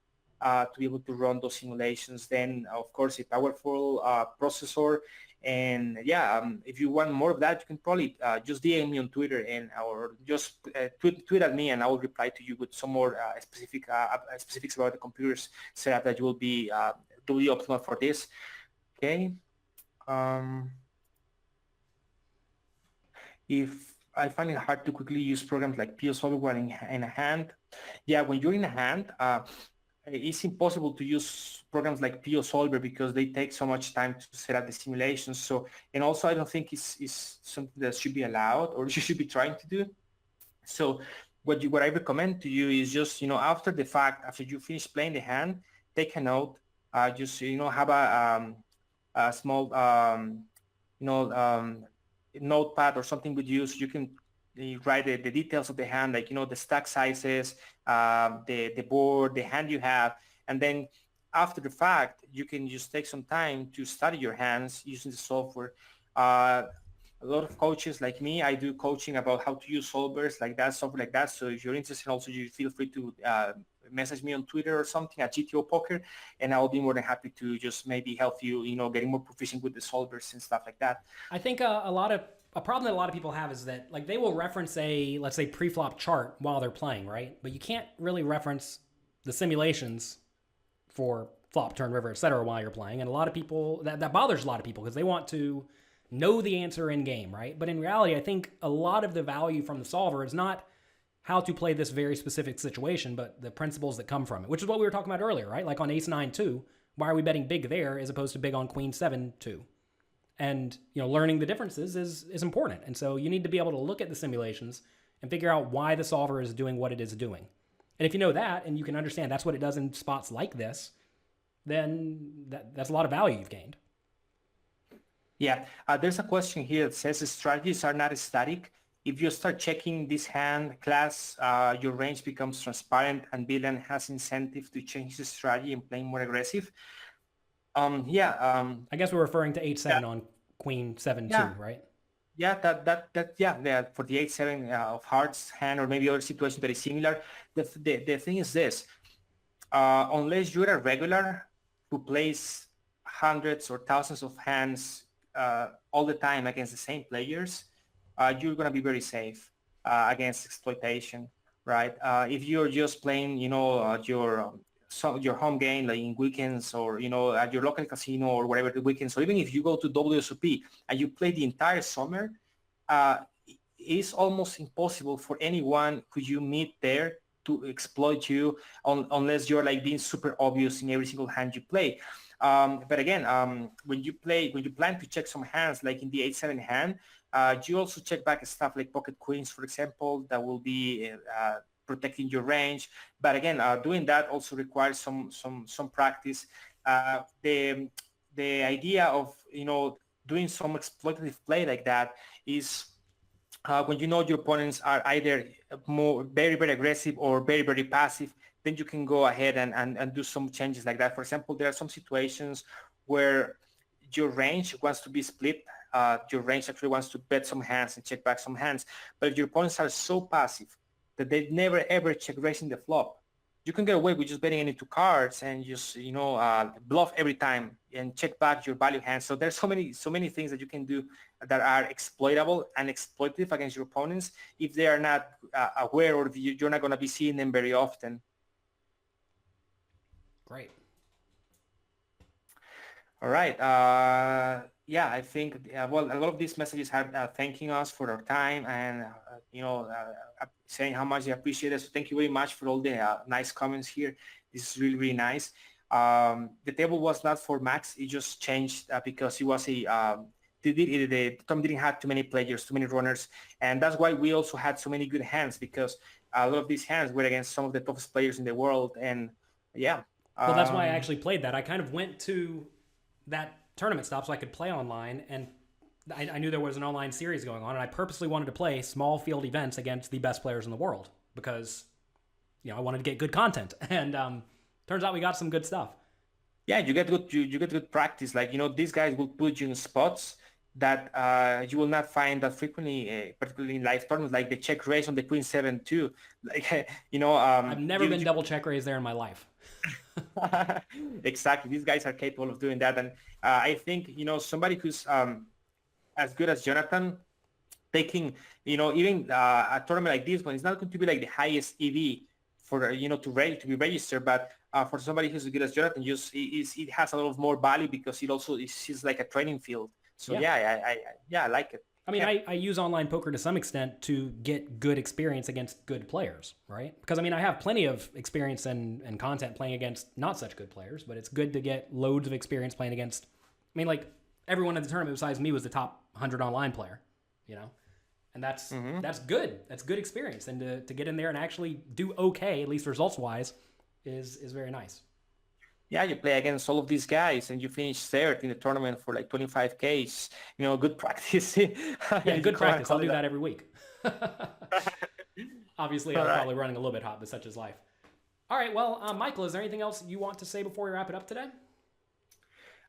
B: to be able to run those simulations. Then, of course, a powerful processor. And yeah, if you want more of that, you can probably just DM me on Twitter or just tweet at me, and I will reply to you with some more specifics about the computer's setup that will be optimal for this. Okay. If I find it hard to quickly use programs like PioSolver while in a hand, yeah, when you're in a hand, it's impossible to use programs like PioSolver because they take so much time to set up the simulations. So, and also I don't think it's something that should be allowed or you should be trying to do. So what I recommend to you is just, after the fact, after you finish playing the hand, take a note, just, have a small, notepad or something with you so you can write the details of the hand, like the stack sizes, the board, the hand you have, and then after the fact you can just take some time to study your hands using the software. a lot of coaches like me, I do coaching about how to use solvers like that, stuff like that. So if you're interested, also you feel free to message me on Twitter or something at GTO Poker, and I'll be more than happy to just maybe help you, getting more proficient with the solvers and stuff like that.
A: I think a problem that a lot of people have is that like they will reference a, let's say, pre-flop chart while they're playing, right? But you can't really reference the simulations for flop, turn, river, etc. while you're playing. And a lot of people, that bothers a lot of people because they want to know the answer in game, right? But in reality, I think a lot of the value from the solver is not how to play this very specific situation, but the principles that come from it, which is what we were talking about earlier, right? Like on ace 9-2, why are we betting big there as opposed to big on queen 7-2? And learning the differences is important. And so you need to be able to look at the simulations and figure out why the solver is doing what it is doing. And if you know that and you can understand that's what it does in spots like this, then that's a lot of value you've gained.
B: Yeah, there's a question here that says strategies are not static. If you start checking this hand class, your range becomes transparent and villain has incentive to change the strategy and play more aggressive.
A: I guess we're referring to 8-7 on queen 7-2, right?
B: Yeah, that for the 8-7 of hearts hand or maybe other situation that is similar. The thing is this, unless you're a regular who plays hundreds or thousands of hands all the time against the same players, you're going to be very safe against exploitation, right? If you're just playing, your home game like in weekends or, at your local casino or whatever the weekends, or even if you go to WSOP and you play the entire summer, it's almost impossible for anyone who you meet there to exploit you unless you're like being super obvious in every single hand you play. But again, when you plan to check some hands, like in the 8-7 hand, you also check back stuff like pocket queens, for example, that will be protecting your range. But again, doing that also requires some practice. The idea of doing some exploitative play like that is when your opponents are either more very, very aggressive or very, very passive, then you can go ahead and do some changes like that. For example, there are some situations where your range wants to be split. Your range actually wants to bet some hands and check back some hands. But if your opponents are so passive that they never ever check raising the flop, you can get away with just betting into cards and just bluff every time and check back your value hands. So there's so many things that you can do that are exploitable and exploitative against your opponents if they are not aware, or if you're not going to be seeing them very often.
A: Great.
B: All right. I think a lot of these messages are thanking us for our time and saying how much they appreciate us. So thank you very much for all the nice comments here. This is really, really nice. The table was not for Max. It just changed because it was the tournament didn't have too many players, too many runners, and that's why we also had so many good hands, because a lot of these hands were against some of the toughest players in the world. And yeah.
A: Well, that's why I actually played that. I kind of went to that tournament stop so I could play online, and I knew there was an online series going on, and I purposely wanted to play small field events against the best players in the world because I wanted to get good content. And turns out we got some good stuff.
B: Yeah, you get good practice. Like these guys will put you in spots that you will not find that frequently, particularly in live tournaments, like the check raise on the queen 7-2. Like
A: I've never been double check raised there in my life.
B: Exactly. These guys are capable of doing that. And I think, somebody who's as good as Jonathan, taking, even a tournament like this one, it's not going to be like the highest EV for, to be registered. But for somebody who's as good as Jonathan, it has a lot of more value because it also is like a training field. So I like it.
A: I mean, I use online poker to some extent to get good experience against good players, right? Because, I have plenty of experience and content playing against not such good players, but it's good to get loads of experience playing against, like, everyone in the tournament besides me was the top 100 online player, And that's good. That's good experience. And to get in there and actually do okay, at least results-wise, is very nice.
B: Yeah, you play against all of these guys and you finish third in the tournament for like 25Ks. Good practice.
A: Yeah, good practice. I'll do that every week. Obviously, I'm probably running a little bit hot, but such is life. All right, well, Michael, is there anything else you want to say before we wrap it up today?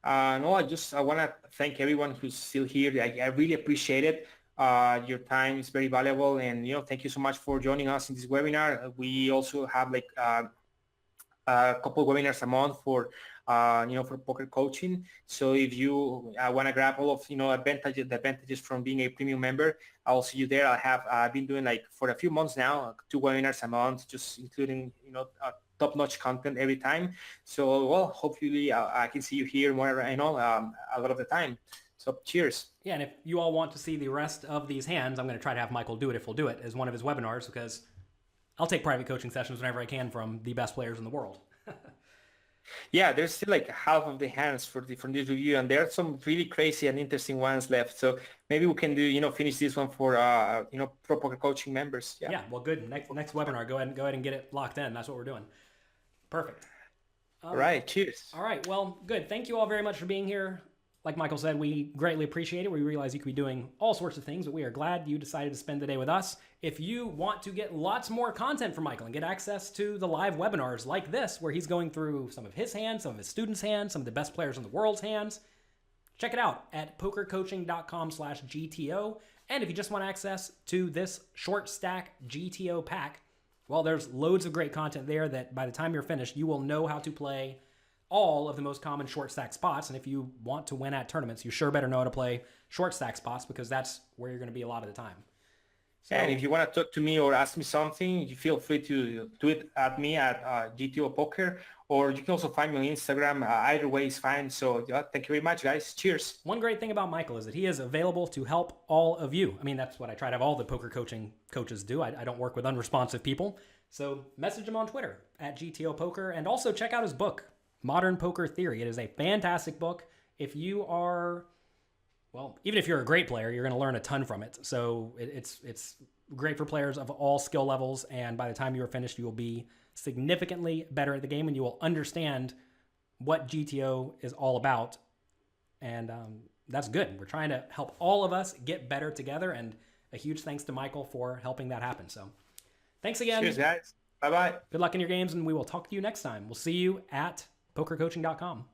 B: No, I want to thank everyone who's still here. I really appreciate it. Your time is very valuable, and thank you so much for joining us in this webinar. We also have like a couple of webinars a month for for poker coaching. So if you want to grab all of the advantages from being a premium member, I'll see you there. I've been doing like for a few months now 2 webinars a month, just including top-notch content every time. So well, hopefully I can see you here more a lot of the time. So cheers.
A: Yeah, and if you all want to see the rest of these hands, I'm going to try to have Michael do it if he'll do it as one of his webinars, because I'll take private coaching sessions whenever I can from the best players in the world.
B: Yeah, there's still like half of the hands from this review, and there are some really crazy and interesting ones left. So maybe we can do finish this one for pro poker coaching members.
A: Yeah, well, good. Next webinar, go ahead and get it locked in. That's what we're doing. Perfect.
B: All right, cheers.
A: All right, well, good. Thank you all very much for being here. Like Michael said, we greatly appreciate it. We realize you could be doing all sorts of things, but we are glad you decided to spend the day with us. If you want to get lots more content from Michael and get access to the live webinars like this, where he's going through some of his hands, some of his students' hands, some of the best players in the world's hands, check it out at pokercoaching.com/GTO. And if you just want access to this short stack GTO pack, well, there's loads of great content there that by the time you're finished, you will know how to play all of the most common short stack spots. And if you want to win at tournaments, you sure better know how to play short stack spots, because that's where you're going to be a lot of the time.
B: So, and if you want to talk to me or ask me something, you feel free to tweet at me at GTO Poker, or you can also find me on Instagram. Either way is fine. So thank you very much, guys. Cheers.
A: One great thing about Michael is that he is available to help all of you. I mean, that's what I try to have all the poker coaching coaches do. I don't work with unresponsive people. So message him on Twitter at GTO Poker, and also check out his book, Modern Poker Theory. It is a fantastic book. If you are, well, even if you're a great player, you're going to learn a ton from it. So it's great for players of all skill levels, and by the time you are finished, you will be significantly better at the game, and you will understand what GTO is all about. And that's good. We're trying to help all of us get better together, and a huge thanks to Michael for helping that happen. So thanks again.
B: Cheers, guys. Bye-bye.
A: Good luck in your games, and we will talk to you next time. We'll see you at pokercoaching.com.